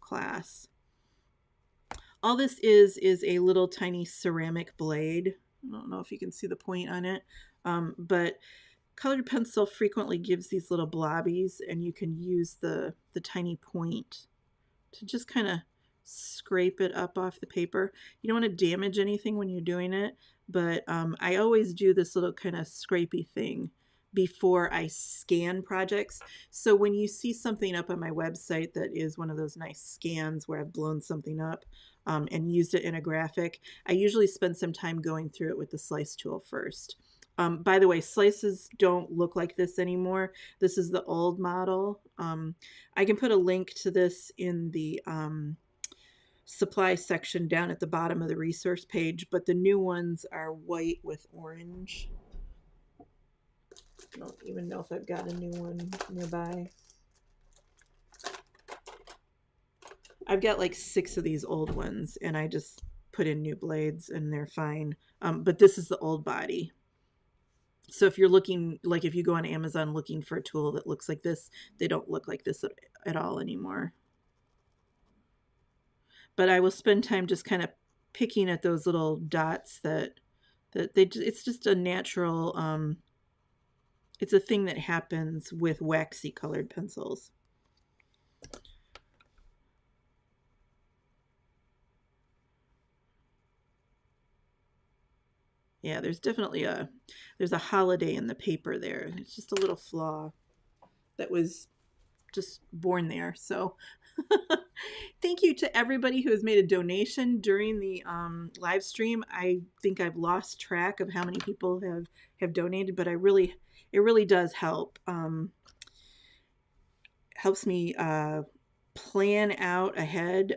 class. All this is a little tiny ceramic blade. I don't know if you can see the point on it, but colored pencil frequently gives these little blobbies, and you can use the tiny point to just kind of scrape it up off the paper. You don't want to damage anything when you're doing it, but I always do this little kind of scrapey thing before I scan projects. So when you see something up on my website that is one of those nice scans where I've blown something up and used it in a graphic, I usually spend some time going through it with the slice tool first. By the way, slices don't look like this anymore. This is the old model. I can put a link to this in the supply section down at the bottom of the resource page, but the new ones are white with orange. I don't even know if I've got a new one nearby. I've got like 6 of these old ones, and I just put in new blades and they're fine. But this is the old body. So if you're looking, like if you go on Amazon looking for a tool that looks like this, they don't look like this at all anymore. But I will spend time just kind of picking at those little dots it's just a natural, it's a thing that happens with waxy colored pencils. Yeah, there's definitely there's a holiday in the paper there. It's just a little flaw that was just born there. So thank you to everybody who has made a donation during the live stream. I think I've lost track of how many people have donated, but it really does help. Helps me plan out ahead.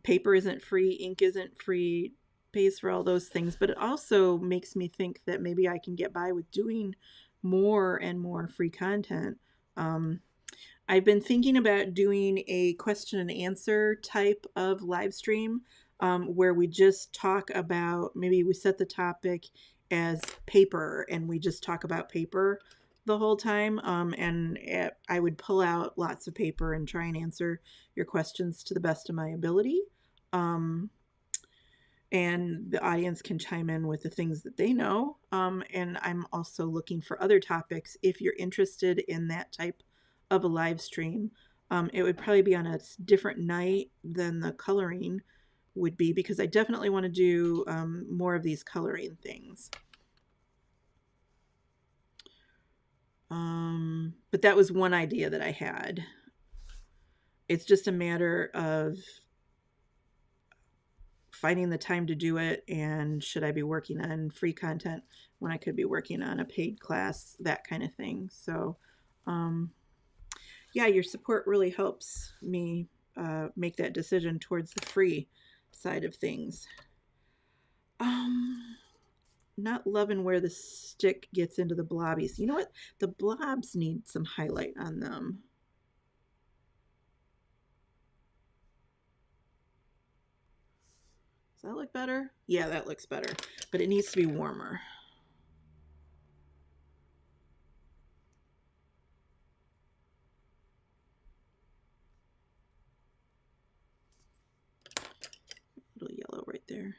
Paper isn't free, ink isn't free, pays for all those things, but it also makes me think that maybe I can get by with doing more and more free content. I've been thinking about doing a question and answer type of live stream where we just talk about, maybe we set the topic as paper and we just talk about paper the whole time. And I would pull out lots of paper and try and answer your questions to the best of my ability. And the audience can chime in with the things that they know. And I'm also looking for other topics if you're interested in that type of a live stream. It would probably be on a different night than the coloring would be, because I definitely want to do more of these coloring things. But that was one idea that I had. It's just a matter of finding the time to do it, and should I be working on free content when I could be working on a paid class, that kind of thing. So yeah, your support really helps me make that decision towards the free. side of things. Not loving where the stick gets into the blobbies. You know what? The blobs need some highlight on them. Does that look better? Yeah, that looks better, but it needs to be warmer. A little yellow right there.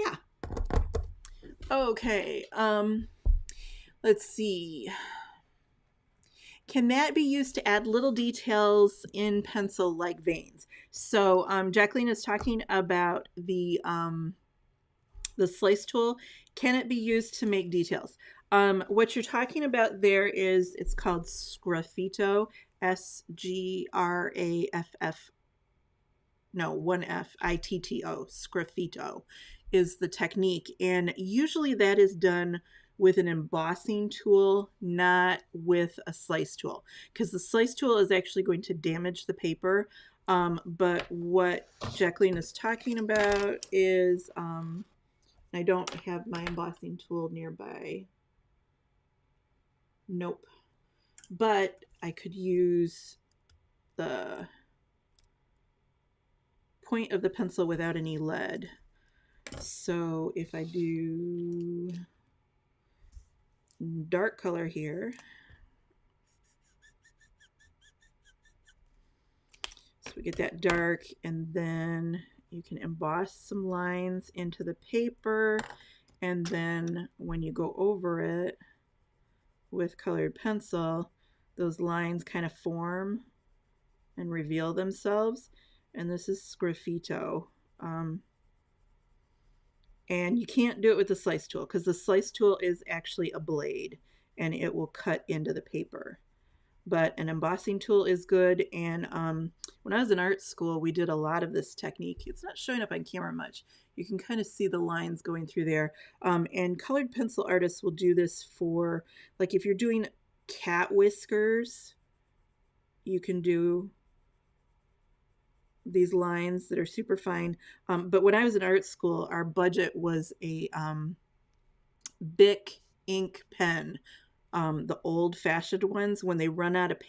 Yeah. Okay, let's see. Can that be used to add little details in pencil like veins? So Jacqueline is talking about the slice tool. Can it be used to make details? What you're talking about there is, it's called Scraffito, S-G-R-A-F-F, no, one F, I-T-T-O, Scraffito is the technique. And usually that is done with an embossing tool, not with a slice tool, because the slice tool is actually going to damage the paper. But what Jacqueline is talking about is, I don't have my embossing tool nearby. Nope. But I could use the point of the pencil without any lead. So if I do dark color here, so we get that dark, and then you can emboss some lines into the paper, and then when you go over it with colored pencil, those lines kind of form and reveal themselves. And this is Scraffito. And you can't do it with the slice tool, because the slice tool is actually a blade and it will cut into the paper. But an embossing tool is good. And when I was in art school, we did a lot of this technique. It's not showing up on camera much. You can kind of see the lines going through there. And colored pencil artists will do this for, like, if you're doing cat whiskers, you can do these lines that are super fine. But when I was in art school, our budget was a Bic ink pen, the old-fashioned ones. When they run out of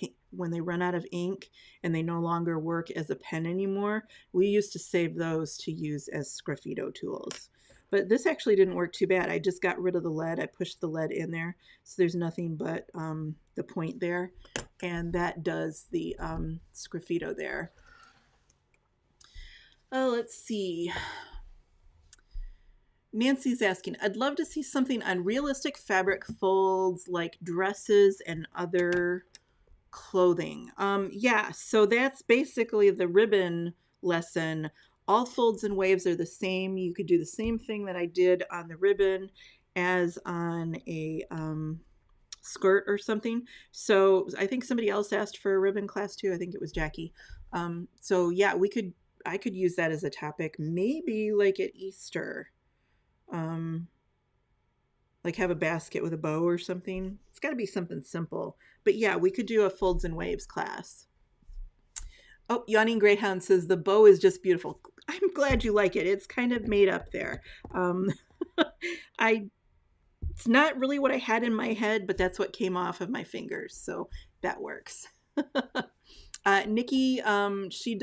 ink and they no longer work as a pen anymore, we used to save those to use as Scraffito tools. But this actually didn't work too bad. I just got rid of the lead. I pushed the lead in there, so there's nothing but the point there, and that does the Scraffito there. Oh, let's see. Nancy's asking, I'd love to see something on realistic fabric folds like dresses and other clothing. Yeah, so that's basically the ribbon lesson. All folds and waves are the same. You could do the same thing that I did on the ribbon as on a skirt or something. So I think somebody else asked for a ribbon class too. I think it was Jackie. So yeah, I could use that as a topic, maybe like at Easter. Like have a basket with a bow or something. It's got to be something simple. But yeah, we could do a folds and waves class. Oh, Yawning Greyhound says the bow is just beautiful. I'm glad you like it. It's kind of made up there. It's not really what I had in my head, but that's what came off of my fingers. So that works. Nikki, she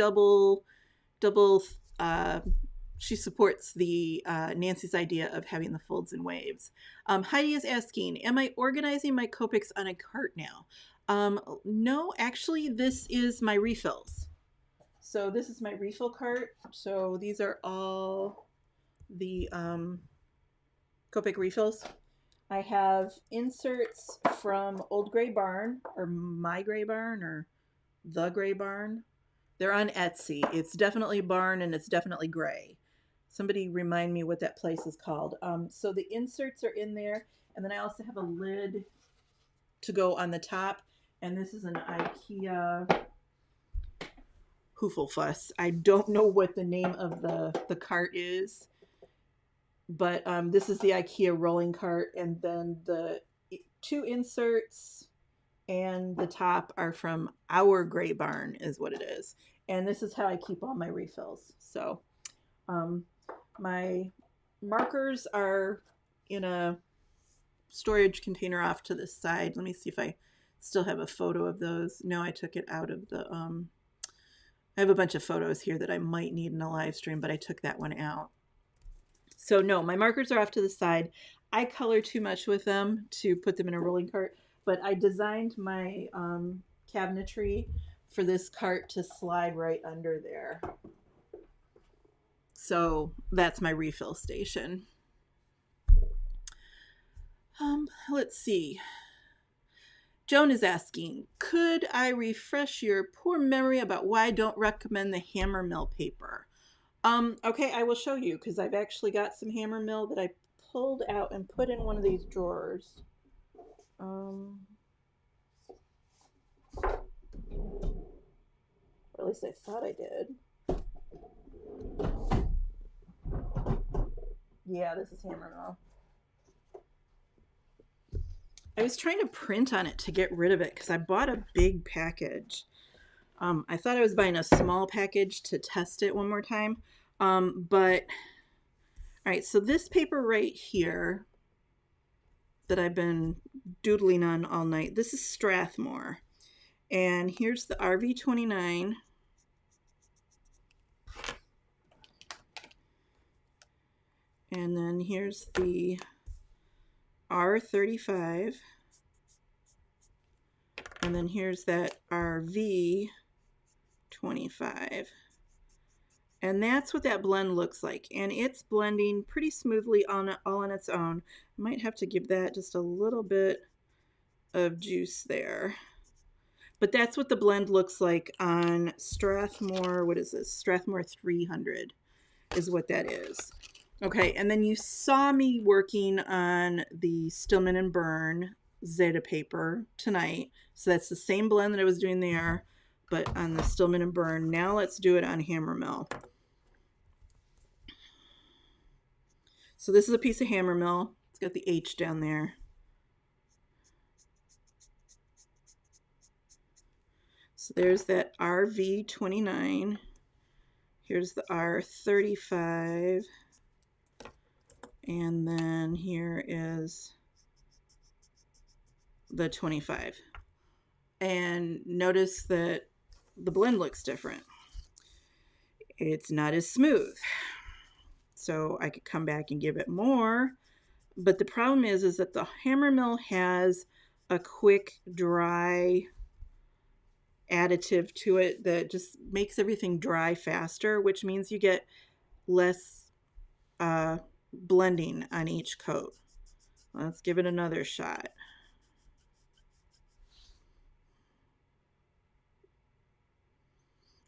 she supports the Nancy's idea of having the folds and waves. Heidi is asking, am I organizing my Copics on a cart now? No, actually, this is my refills. So this is my refill cart. So these are all the Copic refills. I have inserts from Old Gray Barn, or My Gray Barn, or The Gray Barn. They're on Etsy. It's definitely barn and it's definitely gray. Somebody remind me what that place is called. So the inserts are in there, and then I also have a lid to go on the top. And this is an IKEA Hoofelfuss. I don't know what the name of the cart is, but this is the IKEA rolling cart, and then the two inserts and the top are from Our Gray Barn is what it is. And this is how I keep all my refills. So my markers are in a storage container off to the side. Let me see if I still have a photo of those. No, I took it out of the I have a bunch of photos here that I might need in a live stream, but I took that one out. So no, my markers are off to the side. I color too much with them to put them in a rolling cart, but I designed my cabinetry for this cart to slide right under there. So that's my refill station. Let's see. Joan is asking, could I refresh your poor memory about why I don't recommend the hammer mill paper? Okay, I will show you because I've actually got some hammer mill that I pulled out and put in one of these drawers. Or at least I thought I did. Yeah, this is hammer mill. I was trying to print on it to get rid of it because I bought a big package. I thought I was buying a small package to test it one more time. But, all right, so this paper right here that I've been doodling on all night, this is Strathmore. And here's the RV29. And then here's the R35. And then here's that RV25. And that's what that blend looks like. And it's blending pretty smoothly all on its own. I might have to give that just a little bit of juice there. But that's what the blend looks like on Strathmore. What is this? Strathmore 300 is what that is. Okay, and then you saw me working on the Stillman and Burn Zeta paper tonight. So that's the same blend that I was doing there, but on the Stillman and Burn. Now let's do it on hammer mill. So this is a piece of hammer mill. It's got the H down there. So there's that RV29. Here's the R35. And then here is the 25. And notice that the blend looks different. It's not as smooth. So I could come back and give it more. But the problem is that the hammer mill has a quick, dry additive to it that just makes everything dry faster, which means you get less blending on each coat. Let's give it another shot.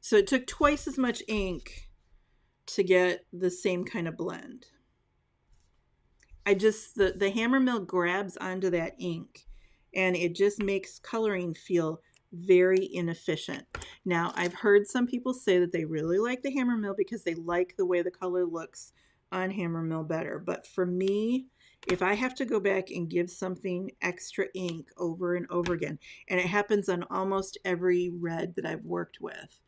So it took twice as much ink to get the same kind of blend. The hammer mill grabs onto that ink and it just makes coloring feel very inefficient. Now, I've heard some people say that they really like the hammer mill because they like the way the color looks on hammer mill better. But for me, if I have to go back and give something extra ink over and over again, and it happens on almost every red that I've worked with,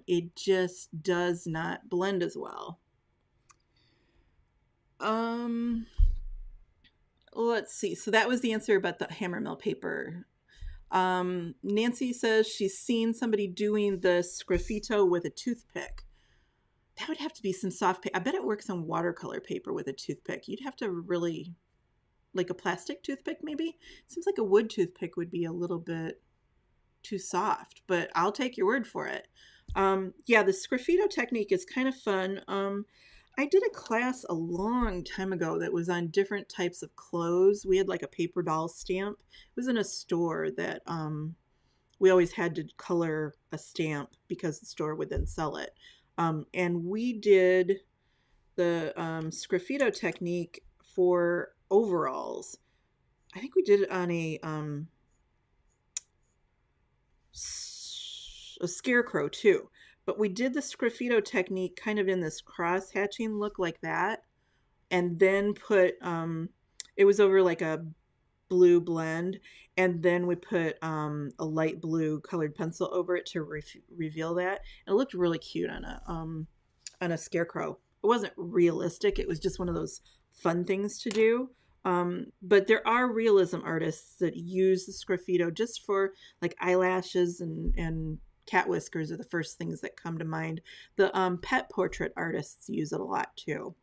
it just does not blend as well. Let's see. So that was the answer about the hammer mill paper. Nancy says she's seen somebody doing the Scraffito with a toothpick. That would have to be some soft paper. I bet it works on watercolor paper with a toothpick. You'd have to really, like a plastic toothpick maybe? Seems like a wood toothpick would be a little bit too soft, but I'll take your word for it. Yeah, the Scraffito technique is kind of fun. I did a class a long time ago that was on different types of clothes. We had like a paper doll stamp. It was in a store that we always had to color a stamp because the store would then sell it. And we did the Scraffito technique for overalls. I think we did it on a scarecrow too. But we did the Scraffito technique kind of in this cross-hatching look like that. And then put, it was over like a blue blend, and then we put a light blue colored pencil over it to reveal that. And it looked really cute on a scarecrow. It wasn't realistic. It was just one of those fun things to do. But there are realism artists that use the Scraffito just for like eyelashes and cat whiskers are the first things that come to mind. The pet portrait artists use it a lot too.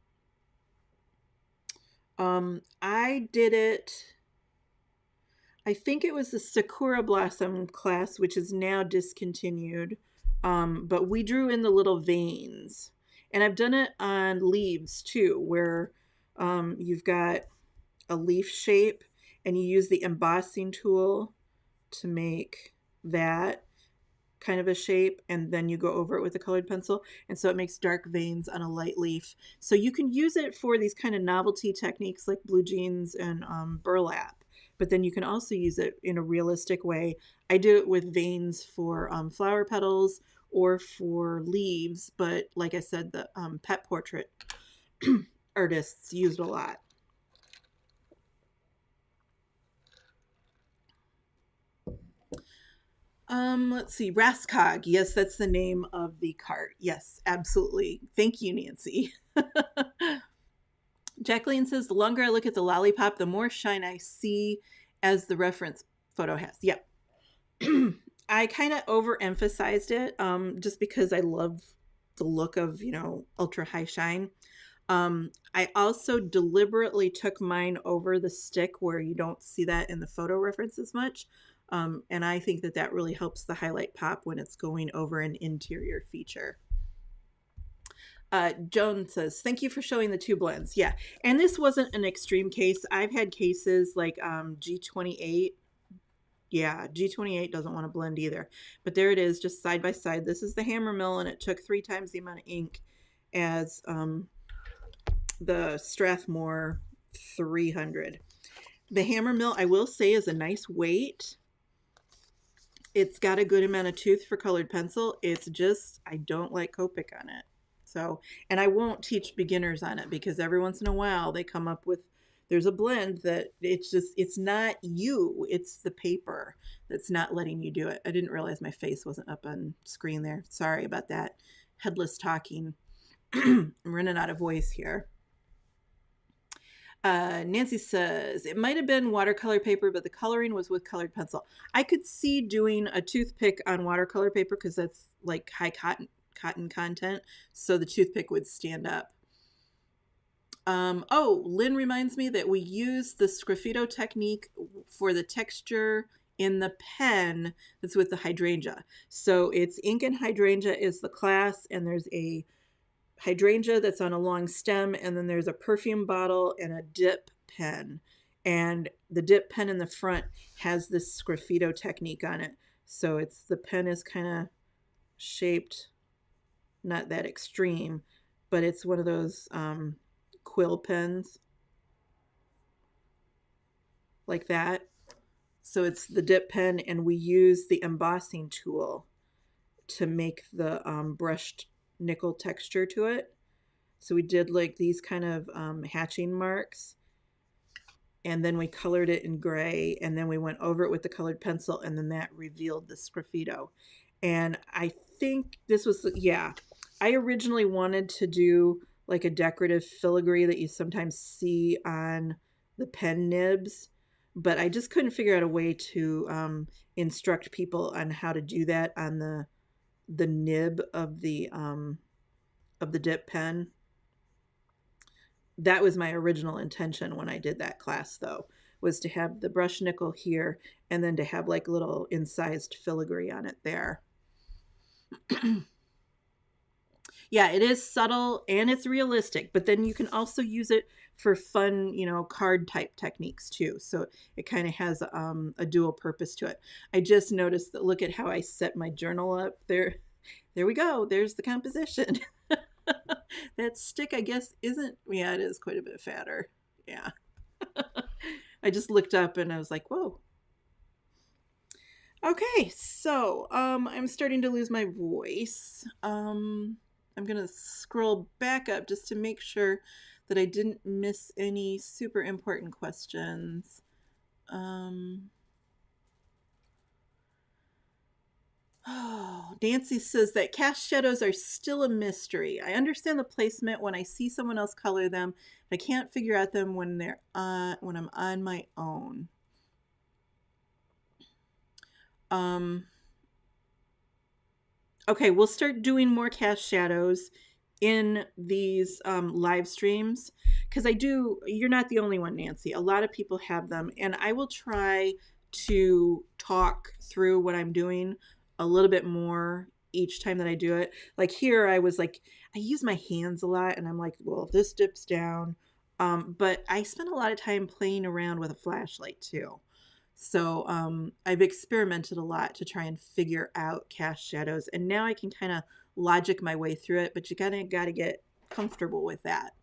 I did it, I think it was the Sakura Blossom class, which is now discontinued. But we drew in the little veins. And I've done it on leaves too, where you've got a leaf shape and you use the embossing tool to make that kind of a shape, and then you go over it with a colored pencil, and so it makes dark veins on a light leaf. So you can use it for these kind of novelty techniques like blue jeans and burlap, but then you can also use it in a realistic way. I do it with veins for flower petals or for leaves, but like I said, the pet portrait artists used a lot. Let's see, Rascog. Yes, that's the name of the cart. Yes, absolutely. Thank you, Nancy. Jacqueline says, the longer I look at the lollipop, the more shine I see as the reference photo has. Yep. I kind of overemphasized it just because I love the look of, ultra high shine. I also deliberately took mine over the stick where you don't see that in the photo reference as much. And I think that really helps the highlight pop when it's going over an interior feature. Joan says, thank you for showing the two blends. Yeah, and this wasn't an extreme case. I've had cases like G28. Yeah, G28 doesn't want to blend either. But there it is, just side by side. This is the hammer mill, and it took 3 times the amount of ink as the Strathmore 300. The hammer mill, I will say, is a nice weight. It's got a good amount of tooth for colored pencil. It's just, I don't like Copic on it. So, and I won't teach beginners on it because every once in a while they come up with, there's a blend that it's not you, it's the paper that's not letting you do it. I didn't realize my face wasn't up on screen there. Sorry about that. Headless talking. I'm running out of voice here. Nancy says, it might have been watercolor paper, but the coloring was with colored pencil. I could see doing a toothpick on watercolor paper because that's like high cotton content, so the toothpick would stand up. Lynn reminds me that we use the Scraffito technique for the texture in the pen that's with the hydrangea. So it's ink and hydrangea is the class, and there's a hydrangea that's on a long stem, and then there's a perfume bottle and a dip pen, and the dip pen in the front has this Scraffito technique on it. So it's, the pen is kind of shaped not that extreme, but it's one of those quill pens like that. So it's the dip pen, and we use the embossing tool to make the brushed nickel texture to it. So we did like these kind of hatching marks, and then we colored it in gray, and then we went over it with the colored pencil, and then that revealed the Scraffito. And I think this was, yeah, I originally wanted to do like a decorative filigree that you sometimes see on the pen nibs, but I just couldn't figure out a way to instruct people on how to do that on the nib of the dip pen. That was my original intention when I did that class, though, was to have the brush nickel here and then to have like little incised filigree on it there. Yeah, it is subtle and it's realistic, but then you can also use it for fun, card type techniques too. So it kind of has a dual purpose to it. I just noticed that, look at how I set my journal up there. There we go. There's the composition. That stick, I guess, isn't, yeah, it is quite a bit fatter. Yeah. I just looked up and I was like, whoa. Okay, so I'm starting to lose my voice. I'm going to scroll back up just to make sure that I didn't miss any super important questions. Oh, Nancy says that cast shadows are still a mystery. I understand the placement when I see someone else color them, but I can't figure out them when when I'm on my own. Okay, we'll start doing more cast shadows in these live streams because you're not the only one, Nancy. A lot of people have them, and I will try to talk through what I'm doing a little bit more each time that I do it. Like here, I was like, I use my hands a lot, and I'm like, well, this dips down. But I spend a lot of time playing around with a flashlight too. So I've experimented a lot to try and figure out cast shadows, and now I can kind of logic my way through it, but you got to get comfortable with that.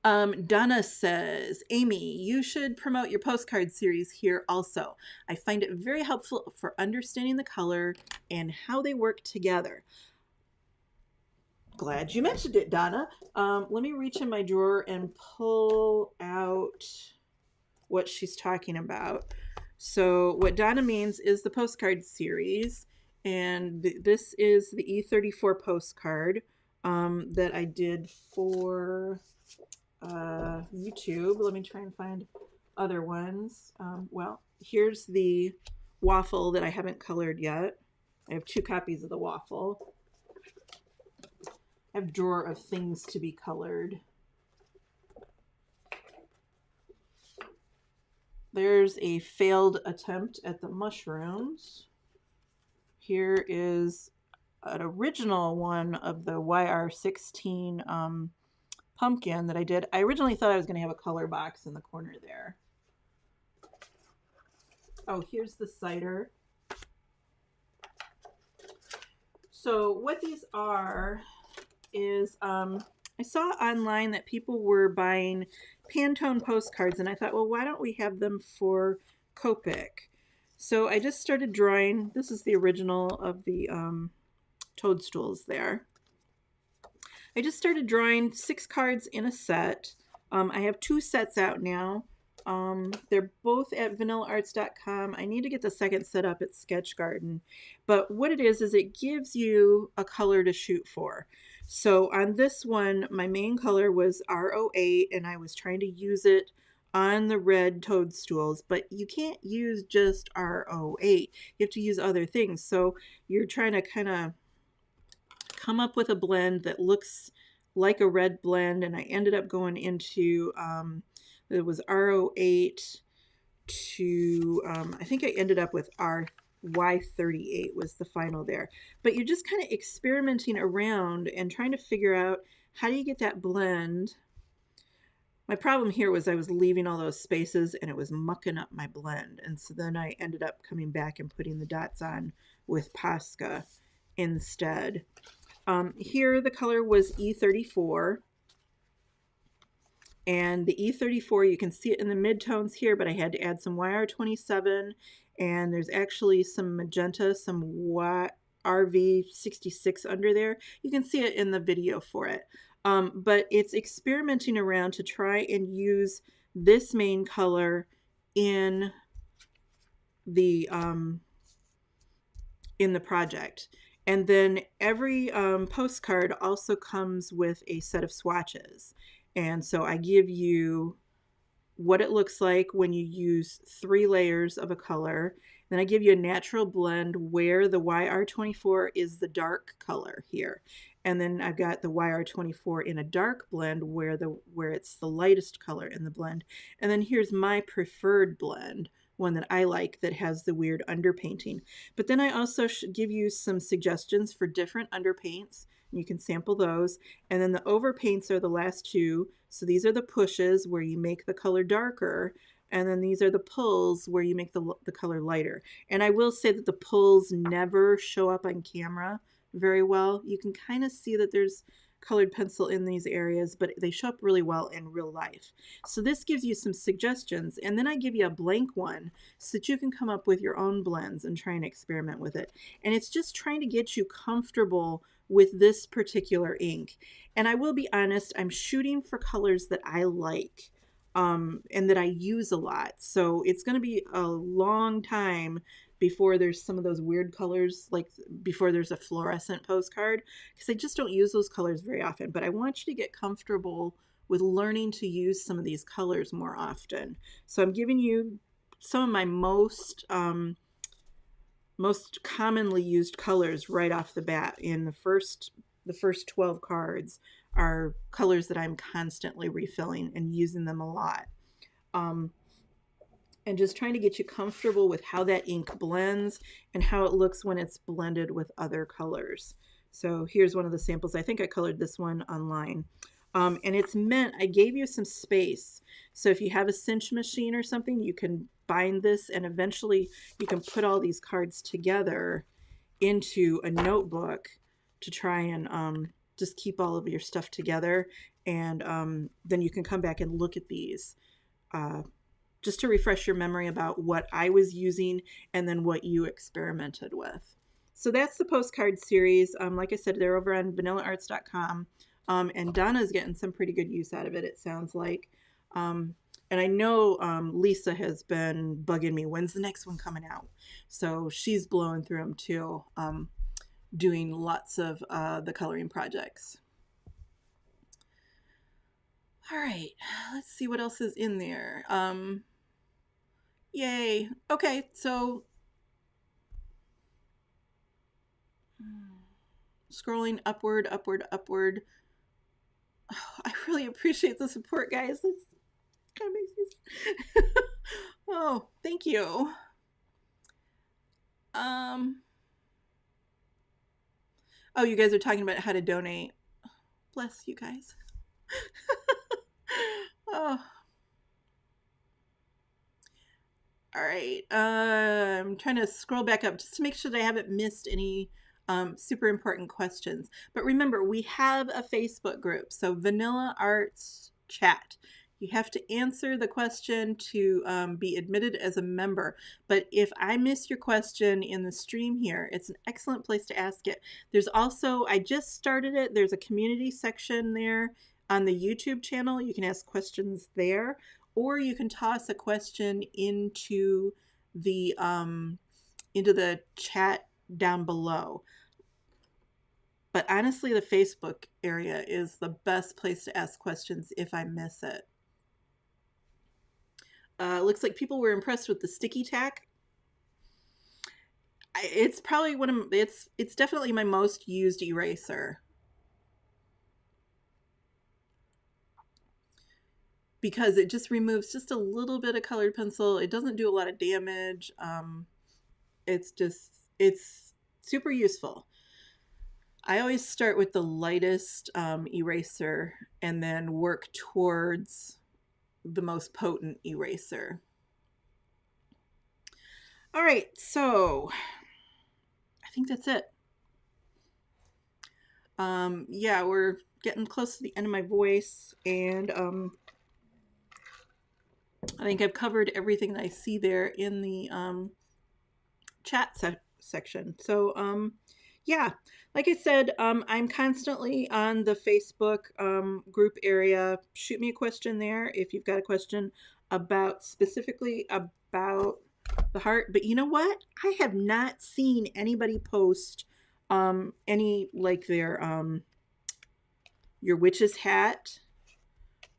Donna says, Amy, you should promote your postcard series here also. I find it very helpful for understanding the color and how they work together. Glad you mentioned it, Donna. Let me reach in my drawer and pull out what she's talking about. So what Donna means is the postcard series, and this is the E34 postcard that I did for YouTube. Let me try and find other ones. Well, here's the waffle that I haven't colored yet. I have 2 copies of the waffle. I have a drawer of things to be colored. There's a failed attempt at the mushrooms. Here is an original one of the YR16 pumpkin that I did. I originally thought I was going to have a color box in the corner there. Oh, here's the cider. So what these are is I saw online that people were buying Pantone postcards, and I thought, well, why don't we have them for Copic? So I just started drawing. This is the original of the toadstools there. I just started drawing 6 cards in a set. I have 2 sets out now. They're both at vanillaarts.com. I need to get the second set up at Sketch Garden. But what it is it gives you a color to shoot for. So on this one, my main color was R08, and I was trying to use it on the red toadstools, but you can't use just R08. You have to use other things. So you're trying to kind of come up with a blend that looks like a red blend, and I ended up going into it was R08 to I think I ended up with Y38 was the final there. But you're just kind of experimenting around and trying to figure out how do you get that blend. My problem here was I was leaving all those spaces and it was mucking up my blend, and so then I ended up coming back and putting the dots on with Posca instead. Here the color was E34, and the E34, you can see it in the midtones here, but I had to add some YR27, and there's actually some magenta, some RV66 under there. You can see it in the video for it. But it's experimenting around to try and use this main color in the project. And then every postcard also comes with a set of swatches. And so I give you what it looks like when you use 3 layers of a color. Then I give you a natural blend where the YR24 is the dark color here. And then I've got the YR24 in a dark blend where it's the lightest color in the blend. And then here's my preferred blend, one that I like that has the weird underpainting. But then I also give you some suggestions for different underpaints. You can sample those. And then the overpaints are the last 2. So these are the pushes where you make the color darker. And then these are the pulls where you make the color lighter. And I will say that the pulls never show up on camera very well. You can kind of see that there's colored pencil in these areas, but they show up really well in real life. So this gives you some suggestions, and then I give you a blank one so that you can come up with your own blends and try and experiment with it. And it's just trying to get you comfortable with this particular ink. And I will be honest, I'm shooting for colors that I like. and that I use a lot. So it's going to be a long time before there's some of those weird colors, like before there's a fluorescent postcard, because I just don't use those colors very often. But I want you to get comfortable with learning to use some of these colors more often. So I'm giving you some of my most commonly used colors right off the bat. In the first 12 cards are colors that I'm constantly refilling and using them a lot. And just trying to get you comfortable with how that ink blends and how it looks when it's blended with other colors. So here's one of the samples. I think I colored this one online. And it's meant, I gave you some space. So if you have a cinch machine or something, you can bind this, and eventually you can put all these cards together into a notebook to try and just keep all of your stuff together. And then you can come back and look at these just to refresh your memory about what I was using and then what you experimented with. So that's the postcard series. Like I said, they're over on vanillaarts.com. And Donna's getting some pretty good use out of it, it sounds like. And I know Lisa has been bugging me, when's the next one coming out? So she's blowing through them too, doing lots of the coloring projects. All right, let's see what else is in there. Yay. Okay, so scrolling upward, upward, upward. Oh, I really appreciate the support, guys. This kind of makes me... Oh, thank you. Oh, you guys are talking about how to donate. Bless you guys. Oh. All right. I'm trying to scroll back up just to make sure that I haven't missed any super important questions. But remember, we have a Facebook group, so Vanilla Arts Chat. You have to answer the question to be admitted as a member. But if I miss your question in the stream here, it's an excellent place to ask it. There's also, I just started it, there's a community section there on the YouTube channel. You can ask questions there, or you can toss a question into the chat down below. But honestly, the Facebook area is the best place to ask questions if I miss it. Looks like people were impressed with the sticky tack. It's probably one of it's definitely my most used eraser, because it just removes just a little bit of colored pencil. It doesn't do a lot of damage. It's super useful. I always start with the lightest eraser and then work towards the most potent eraser. All right, so I think that's it. Yeah, we're getting close to the end of my voice, and I think I've covered everything that I see there in the chat section. So yeah, like I said, I'm constantly on the Facebook group area. Shoot me a question there if you've got a question specifically about the heart. But you know what? I have not seen anybody post any like their your witch's hat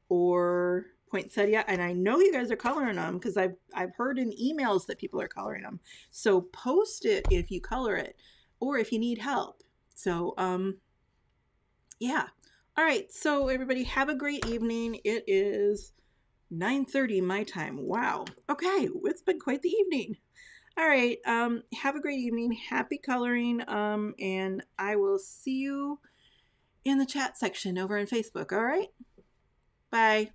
or poinsettia, and I know you guys are coloring them because I've heard in emails that people are coloring them. So post it if you color it or if you need help. So yeah. All right, so everybody have a great evening. It is 9:30 my time. Wow. Okay, it's been quite the evening. All right, have a great evening. Happy coloring, and I will see you in the chat section over on Facebook. All right, bye.